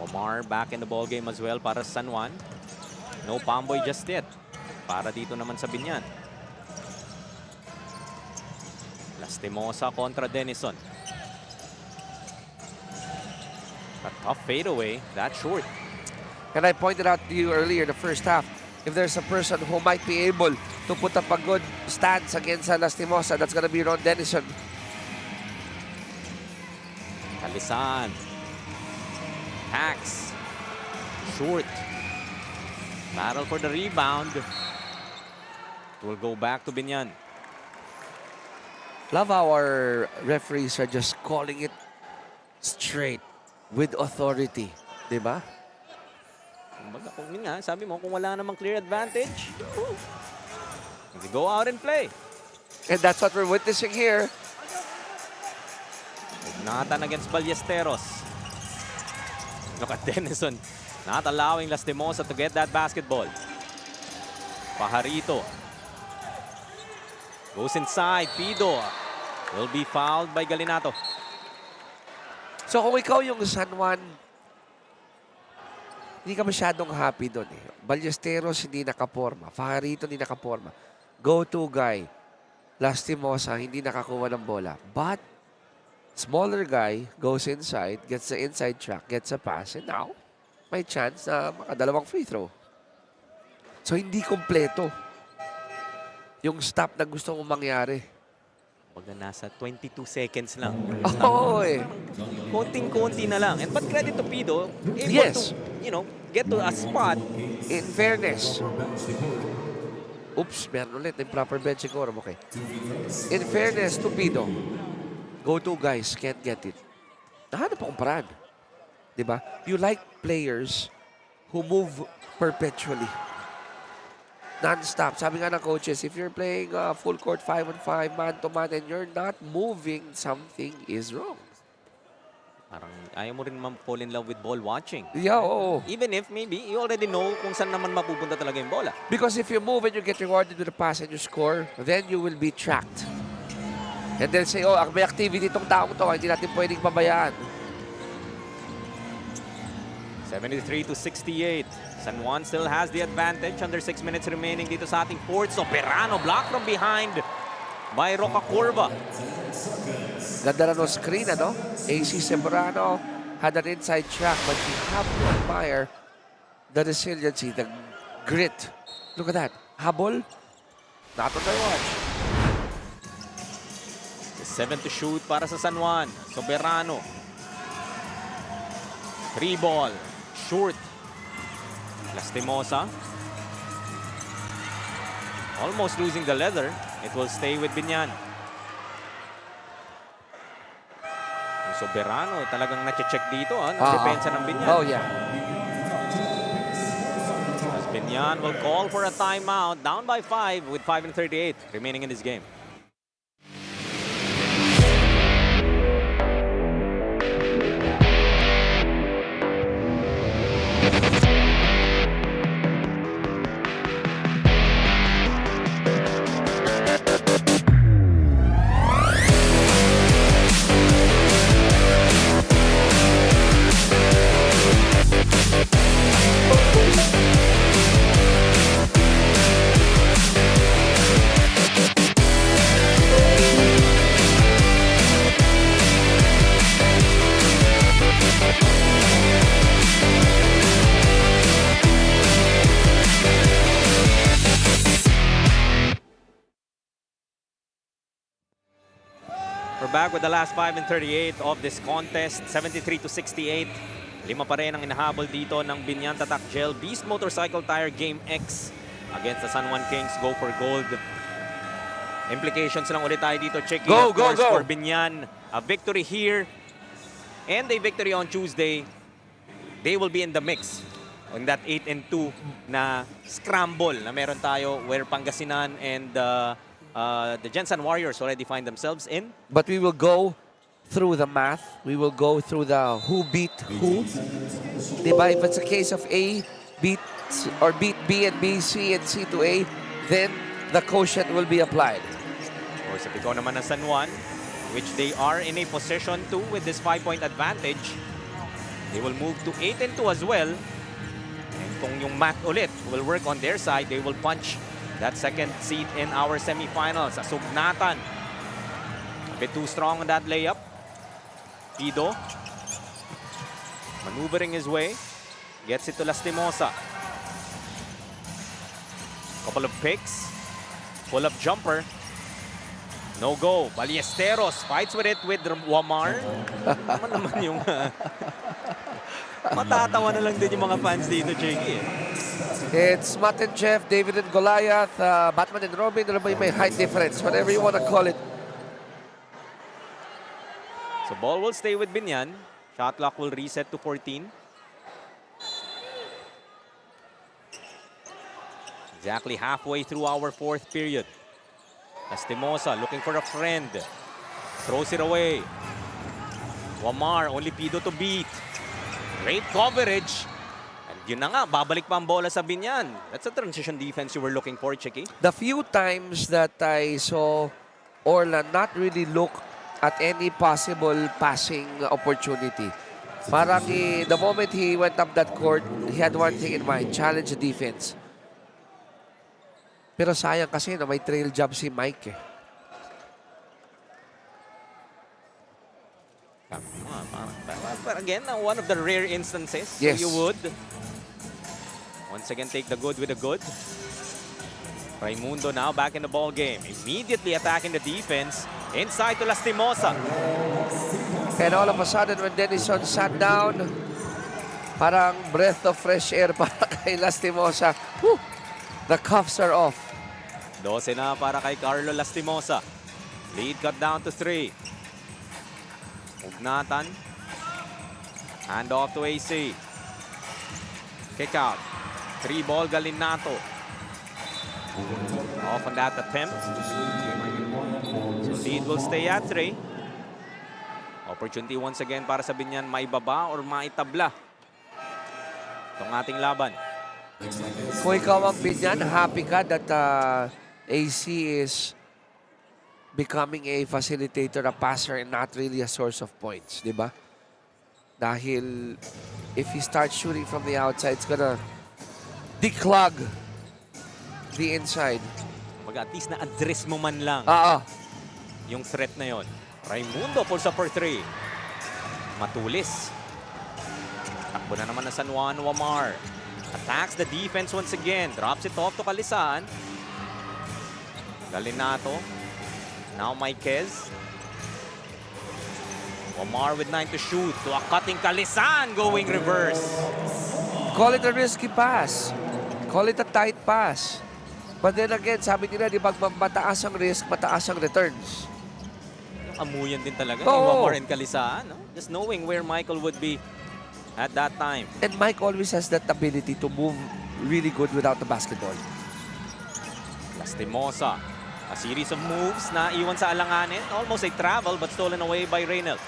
Omar back in the ball game as well para sa San Juan. No Pamboy just yet. Para dito naman sa Biñan. Lastimosa kontra Denison. A tough fadeaway, that short. And I pointed out to you earlier, the first half, if there's a person who might be able to put up a good stance against Lastimosa, that's gonna be Ron Denison. Kalisan. Hacks. Short. Battle for the rebound. It will go back to Biñan. Love how our referees are just calling it straight with authority. Diba? Kung yun nga, sabi mo, kung wala namang clear advantage, go out and play. And that's what we're witnessing here. Ugnatan against Ballesteros. Look at Denison. Not allowing Lastimosa to get that basketball. Pajarito. Goes inside. Pido will be fouled by Galinato. So kung ikaw yung San Juan, hindi ka masyadong happy doon eh. Ballesteros hindi nakaporma. Pajarito hindi nakaporma. Go-to guy. Lastimosa hindi nakakuha ng bola. But smaller guy goes inside, gets the inside track, gets a pass, and now may chance na makadalawang free throw. So hindi kompleto yung stop na gusto mong mangyari. Baga nasa 22 seconds lang. Oo eh. Konting-konti na lang. And but credit to Pido, able Yes. to, get to a spot. In fairness. Oops, meron ulit. Improper bench siguro. Okay. In fairness to Pido, go-to guys can't get it. Nahanap akong paraan. Diba? You like players who move perpetually. Non-stop. Sabi nga ng coaches, if you're playing full court 5-on-5, man-to-man, and you're not moving, something is wrong. Parang ayaw mo rin fall in love with ball watching. Yeah, oo. Even if maybe you already know kung saan naman mapupunta talaga yung bola. Because if you move and you get rewarded with a pass and you score, then you will be tracked. And they'll say, oh, may activity itong taong to, hindi natin pwedeng pabayaan. 73-68. San Juan still has the advantage. Under 6 minutes remaining dito sa ating fourth. So Perano blocked from behind by Roca Curva. Ganda na no screen, ano? AC Sembrano had an inside track, but you have to admire the resiliency, the grit. Look at that. Habol. Not on the watch. 7 to shoot para sa San Juan. Soberano. 3 ball. Short. Lastimosa. Almost losing the leather. It will stay with Biñan. Soberano talagang nache-check dito ng depensa ng Biñan. Oh, yeah. As Biñan will call for a timeout. Down by 5 with 5:38 remaining in this game. back with the last 5 and 38 of this contest. 73-68. 5 pa rin ang inahabol dito ng BIÑAN Tatak Gel Beast Motorcycle Tire Game X against the San Juan Kings. Go for gold. Implications lang ulit tayo dito. Check Go, go, go. for BIÑAN. A victory here and a victory on Tuesday. They will be in the mix on that 8 and 2 na scramble na meron tayo where Pangasinan and the Jensen Warriors already find themselves in. But we will go through the math. We will go through the who beat who. Diba? If it's a case of A beat B and B, C and C to A, then the quotient will be applied. Or sa piko naman ng San Juan, which they are in a position to with this 5-point advantage. They will move to 8 and 2 as well. And kung yung math ulit will work on their side, they will punch that second seed in our semifinals. Sugnatan. A bit too strong on that layup. Pido. Maneuvering his way. Gets it to Lastimosa. Couple of picks. Pull-up jumper. No go. Ballesteros fights with it with Wamar. naman yung... matatawa na lang din yung mga fans dito, Jiggy. It's Matt and Jeff, David and Goliath, Batman and Robin. Ano ba yung may height difference? Whatever you want to call it. So ball will stay with BIÑAN. Shot clock will reset to 14. Exactly halfway through our 4th period. Lastimosa looking for a friend. Throws it away. Wamar, only Pido to beat. Great coverage. And yun na nga, babalik pa ang bola sa BIÑAN. That's a transition defense you were looking for, Chicky. The few times that I saw Orlan not really look at any possible passing opportunity. Parang the moment he went up that court, he had one thing in mind, challenge the defense. Pero sayang kasi na may trail job si Mike eh. But again, one of the rare instances Yes. you would once again take the good with the good. Raimundo now back in the ball game. Immediately attacking the defense. Inside to Lastimosa. And all of a sudden, when Denison sat down, parang breath of fresh air para kay Lastimosa. Whew! The cuffs are off. 12 na para kay Carlo Lastimosa. Lead cut down to 3. Ugnatan. Hand off to AC. Kick out. 3-ball Galinato. Off on that attempt. So lead will stay at 3. Opportunity once again para sa BIÑAN maibaba or maitabla itong ating laban. Kung ikaw ang BIÑAN, happy ka that AC is becoming a facilitator, a passer, and not really a source of points, di ba? Dahil if he starts shooting from the outside, it's gonna declog the inside. At least na-address mo man lang yung threat na yon. Raimundo pulls up for 3. Matulis. Takbo na naman na San Juan. Wamar attacks the defense once again. Drops it off to Kalisan. Galinato. Now Maikez. Wamar with 9 to shoot. To a cutting Kalisan going reverse. Call it a risky pass. Call it a tight pass. But then again, sabi nila, di ba, mataas ang risk, mataas ang returns. Amuyan din talaga ni Wamar and Kalisaan. No? Just knowing where Michael would be at that time. And Mike always has that ability to move really good without the basketball. Lastimosa. A series of moves na iwan sa alanganin. Almost a travel but stolen away by Reynel.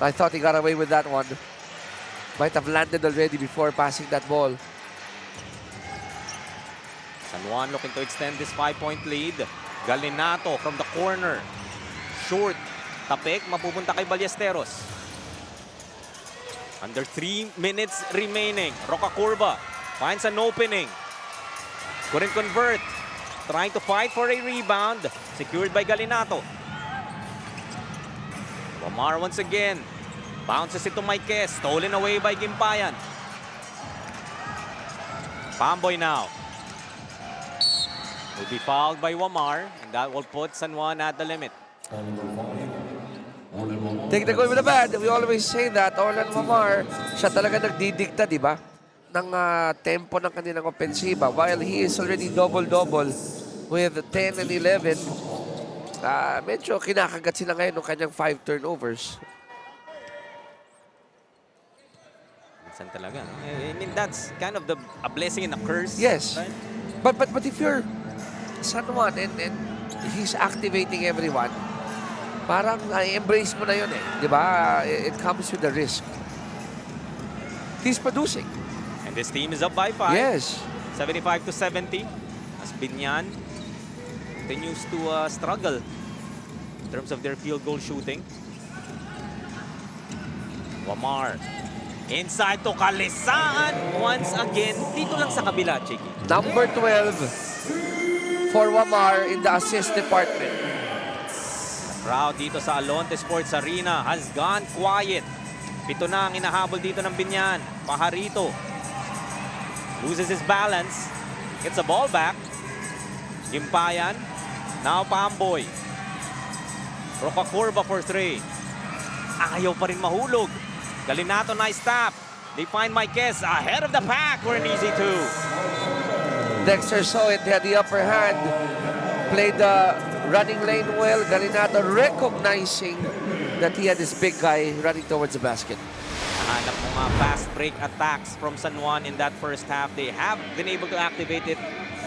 I thought he got away with that one. Might have landed already before passing that ball. San Juan looking to extend this 5-point lead. Galinato from the corner. Short. Tapik, mapupunta kay Ballesteros. Under 3 minutes remaining. Roca Curva finds an opening. Couldn't convert. Trying to fight for a rebound. Secured by Galinato. Wamar once again. Bounces it to Maikez. Stolen away by Gimpayan. Pamboy now. Will be fouled by Wamar, and that will put San Juan at the limit. Take the good with the bad. We always say that. Orlan Mamar, siya talaga nagdidikta, di ba? Ng tempo ng kanilang opensiba. While he is already double-double with 10 and 11, medyo kinakagat sila ngayon ng kanyang 5 turnovers. Minsan talaga. I mean, that's kind of a blessing and a curse. Yes. Right? But if you're San Juan and he's activating everyone, parang embrace mo na yun eh. Di ba? It comes with the risk. He's producing. And this team is up by 5. Yes. 75 to 70. As BIÑAN continues to struggle in terms of their field goal shooting. Wamar. Inside to Kalisaan once again. Dito lang sa kabila, Chiki. Number 12 for Wamar in the assist department. Crowd dito sa Alonte Sports Arena has gone quiet. 7 na ang inahabol dito ng BIÑAN. Pajarito loses his balance. Gets a ball back. Gimpayan. Now Pamboy. Roca Curva for 3. Ayaw pa rin mahulog. Galinato, nice tap. They find Marquez ahead of the pack for an easy 2. Dexter saw it. He had the upper hand. Played the running lane well. Galinato recognizing that he had this big guy running towards the basket. Nahanap mga fast break attacks from San Juan in that first half. They have been able to activate it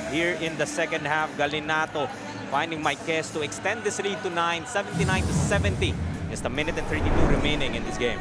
here in the second half. Galinato finding Marquez to extend this lead to 9, 79 to 70. Just a minute and 32 remaining in this game.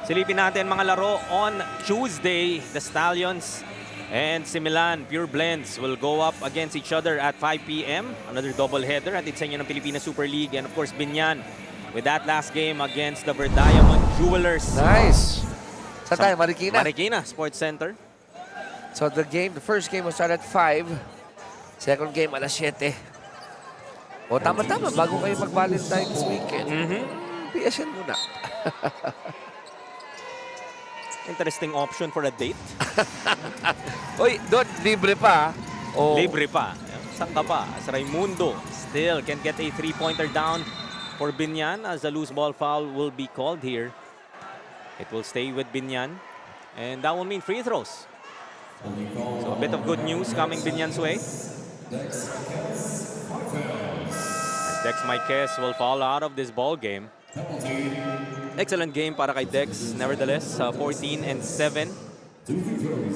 Silipin natin mga laro on Tuesday. The Stallions and Similan Pure Blends will go up against each other at 5 p.m. Another doubleheader at sa inyo ng Pilipinas Super League. And of course, BIÑAN with that last game against the Verdiamond Jewelers. Nice. Saan tayo? Marikina? Marikina Sports Center. So the first game will start at 5. Second game, alas 7. O tama-tama, bago kayo mag-Valentine's weekend. PSN muna. Interesting option for a date. Uy, doon, libre pa. Oh. Libre pa. Saan ka pa? As Raimundo still can get a 3-pointer down for BIÑAN as a loose ball foul will be called here. It will stay with BIÑAN. And that will mean free throws. So a bit of good news coming BIÑAN's way. As Dex Marquez will fall out of this ball game. Excellent game para kay Dex. Nevertheless, 14 and 7.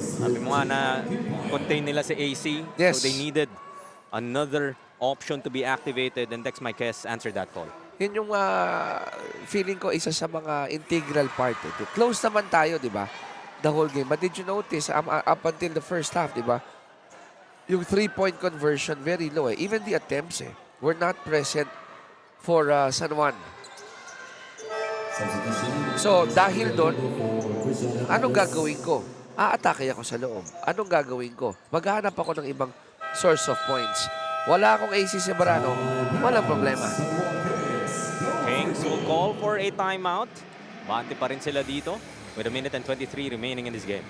Sabi mo nga na contain nila si AC. Yes. So they needed another option to be activated and Dex Marquez answered that call. Yun yung feeling ko isa sa mga integral part. Close naman tayo, di ba? The whole game. But did you notice up until the first half, di ba? Yung 3-point conversion very low eh. Even the attempts were not present for San Juan. So, dahil doon, anong gagawin ko? Aatake ako sa loob. Anong gagawin ko? Maghahanap ako ng ibang source of points. Wala akong AC Severano, walang problema. Kings will call for a timeout. Bante pa rin sila dito with a minute and 23 remaining in this game.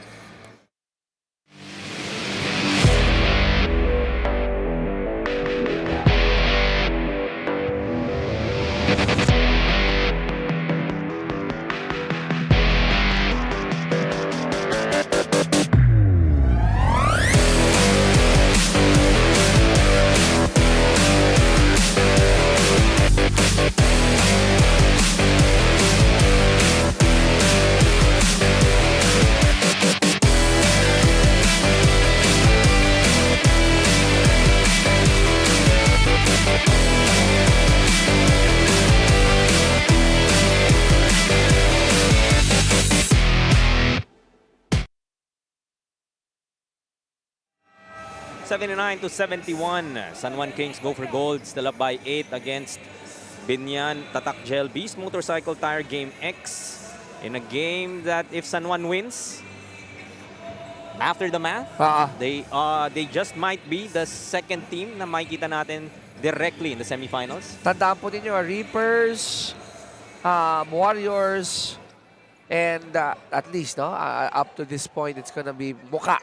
79-71. San Juan Kings go for gold. Still up by 8 against BIÑAN Tatak Gel Beast Motorcycle Tire Game X. In a game that if San Juan wins, after the math, they just might be the second team na makikita natin directly in the semifinals. Tandaan po ninyo, Reapers, Warriors, and at least up to this point, it's gonna be muka.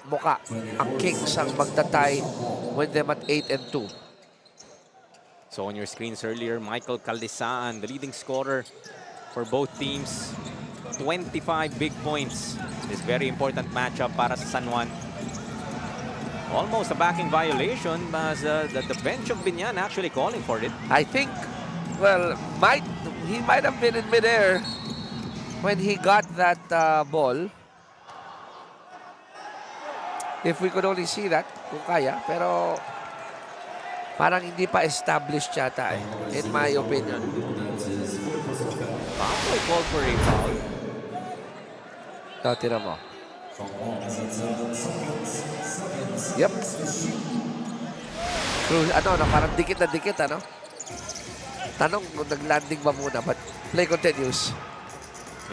Ang Kings ang magtatay with them at 8-2. So on your screens earlier, Michael Caldesaan, the leading scorer for both teams. 25 big points. This very important matchup para sa San Juan. Almost a backing violation, but the bench of BIÑAN actually calling for it. I think, well, he might have been in midair when he got that ball. If we could only see that, kung kaya. Pero parang hindi pa established yata in my opinion. Papoy called for a foul. Tira mo. Yep. Parang dikit na dikit, Tanong kung nag-landing ba muna, but play continues.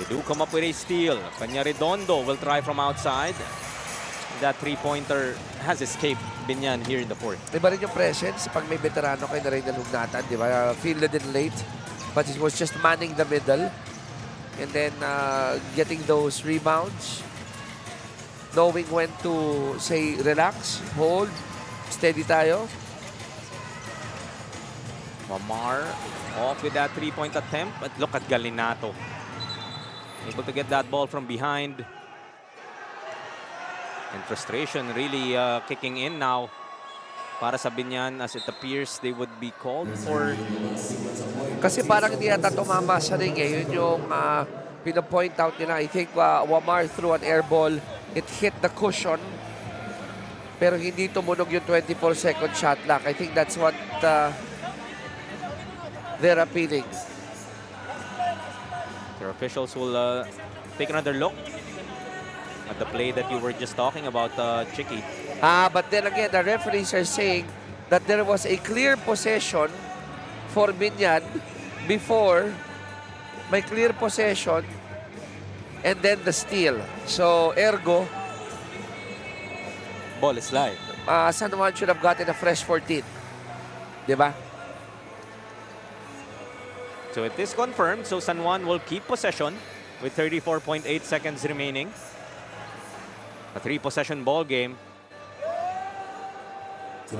They do come up with a steal. Redondo will try from outside. That three-pointer has escaped BIÑAN here in the fourth. Iba rin yung presence pag may veterano kayo na rin nalugnatan, di ba? Fielded in late, but he was just manning the middle and then getting those rebounds, knowing when to say relax, hold, steady tayo. Mamar off with that three-point attempt, but look at Galinato. Able to get that ball from behind. And frustration really kicking in now para sa BIÑAN, as it appears they would be called for. Kasi parang hindi yata tumama sa ring Yun yung pinapoint out nila. I think Wamar threw an air ball. It hit the cushion. Pero hindi tumunog yung 24-second shot clock. I think that's what they're appealing. Their officials will take another look at the play that you were just talking about, Chicky. But then again, the referees are saying that there was a clear possession for BIÑAN before may clear possession and then the steal. So, ergo, Ball is live. San Juan should have gotten a fresh 14. Diba? So it is confirmed. So San Juan will keep possession with 34.8 seconds remaining. A three-possession ball game. You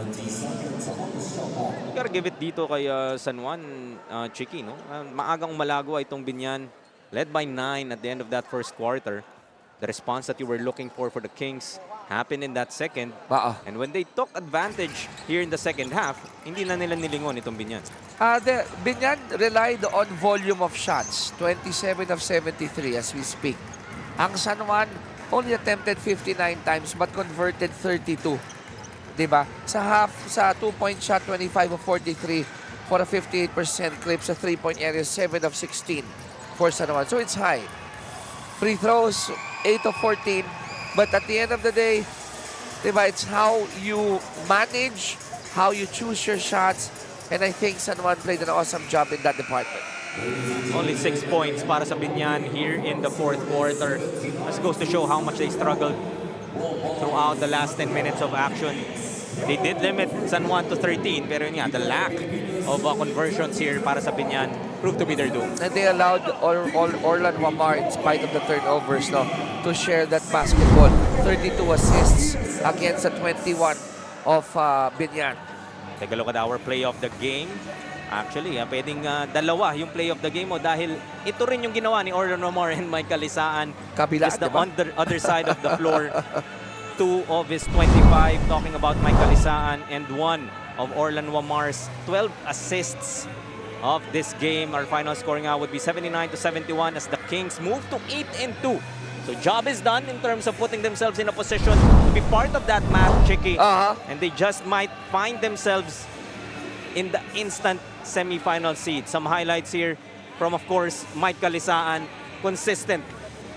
gotta give it dito kay San Juan, Chicky, no? Maagang umalago ay itong BIÑAN. Led by 9 at the end of that first quarter. The response that you were looking for the Kings happened in that second. And when they took advantage here in the second half, hindi na nila nilingon itong BIÑAN. The BIÑAN relied on volume of shots. 27 of 73 as we speak. Ang San Juan only attempted 59 times but converted 32. Diba? Sa half, sa 2-point shot, 25 of 43 for a 58% clip. Sa 3-point area, 7 of 16 for San Juan. So it's high. Free throws, 8 of 14. But at the end of the day, diba, it's how you manage, how you choose your shots. And I think San Juan played an awesome job in that department. Only 6 points para sa BIÑAN here in the fourth quarter. This goes to show how much they struggled throughout the last 10 minutes of action. They did limit San Juan to 13, pero yun nga, the lack of conversions here para sa BIÑAN proved to be their doom. And they allowed Orlan Wamar, in spite of the turnovers, to share that basketball. 32 assists against the 21 of BIñAN. Take a look at our play of the game. Actually, pwedeng dalawa yung play of the game mo dahil ito rin yung ginawa ni Orlan Wamar and Mike Caldesaan. Kabila, Just the diba? other side of the floor. 2 of his 25, talking about Mike Caldesaan, and 1 of Orlan Wamar's 12 assists of this game. Our final scoring out would be 79-71 as the Kings move to 8-2. So job is done in terms of putting themselves in a position to be part of that match, Chicky. And they just might find themselves in the instant semi-final seed. Some highlights here from, of course, Mike Caldesaan. Consistent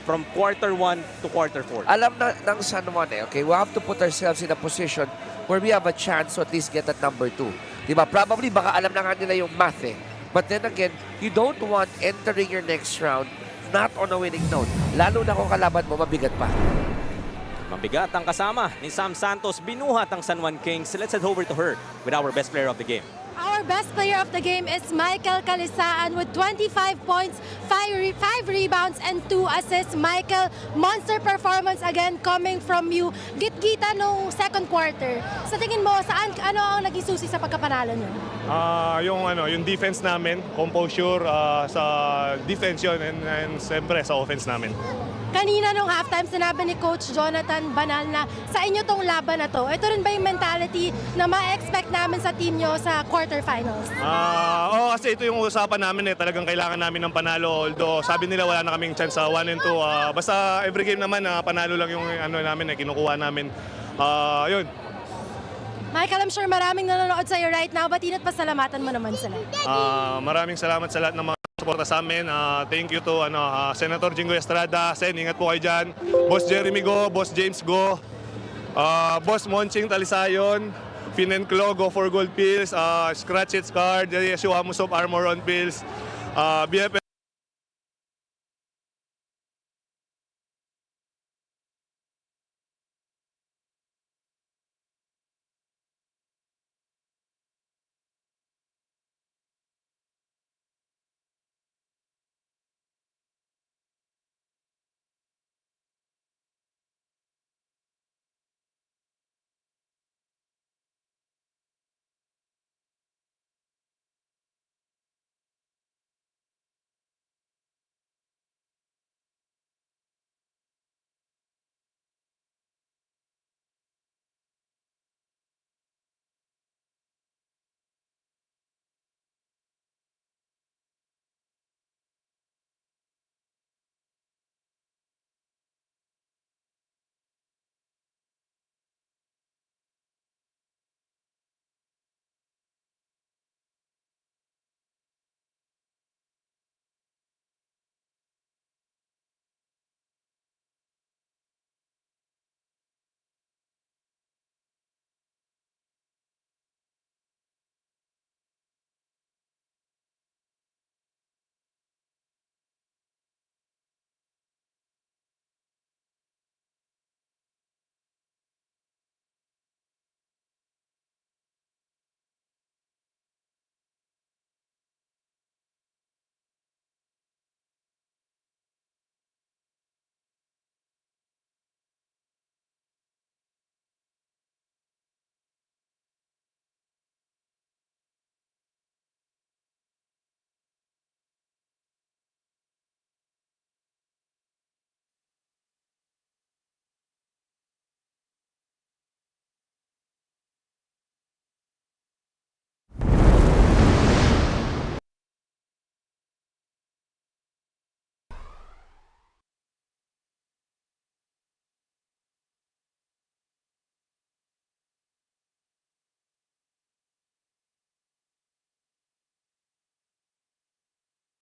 from quarter 1 to quarter 4. Alam na ng San Juan okay? We have to put ourselves in a position where we have a chance to at least get at number 2. Diba? Probably baka alam na nga nila yung math But then again, you don't want entering your next round not on a winning note. Lalo na kung kalaban mo, mabigat pa. Mabigat ang kasama ni Sam Santos. Binuhat ang San Juan Kings. Let's head over to her with our best player of the game. Our best player of the game is Michael Calisaan with 25 points, 5 rebounds, and 2 assists. Michael, monster performance again coming from you. Git-gita nung second quarter. Sa tingin mo, ano ang naging susi sa pagkapanalo niyo? Yung defense namin, composure sa defense yun, and siyempre sa offense namin. Kanina nung halftime, sinabi ni Coach Jonathan Banal na sa inyo tong laban na to. Ito rin ba yung mentality na ma-expect namin sa team nyo sa quarterfinals? Oo, kasi ito yung usapan namin talagang kailangan namin ng panalo. Although sabi nila wala na kaming chance sa 1 and 2. Basta every game naman, panalo lang yung namin, kinukuha namin. Yun. Michael, I'm sure maraming nanonood sa'yo right now. Ba't ina't pasalamatan mo naman sila? Maraming salamat sa lahat ng mga suporta sa amin. Thank you to Senator Jingo Estrada. Sen, ingat po kayo dyan. Boss Jeremy Go, Boss James Go, Boss Monching Talisayon, Finenclo Go for Gold Pills, Scratch It Card, Yeshua Musop Armor on Pills, BFF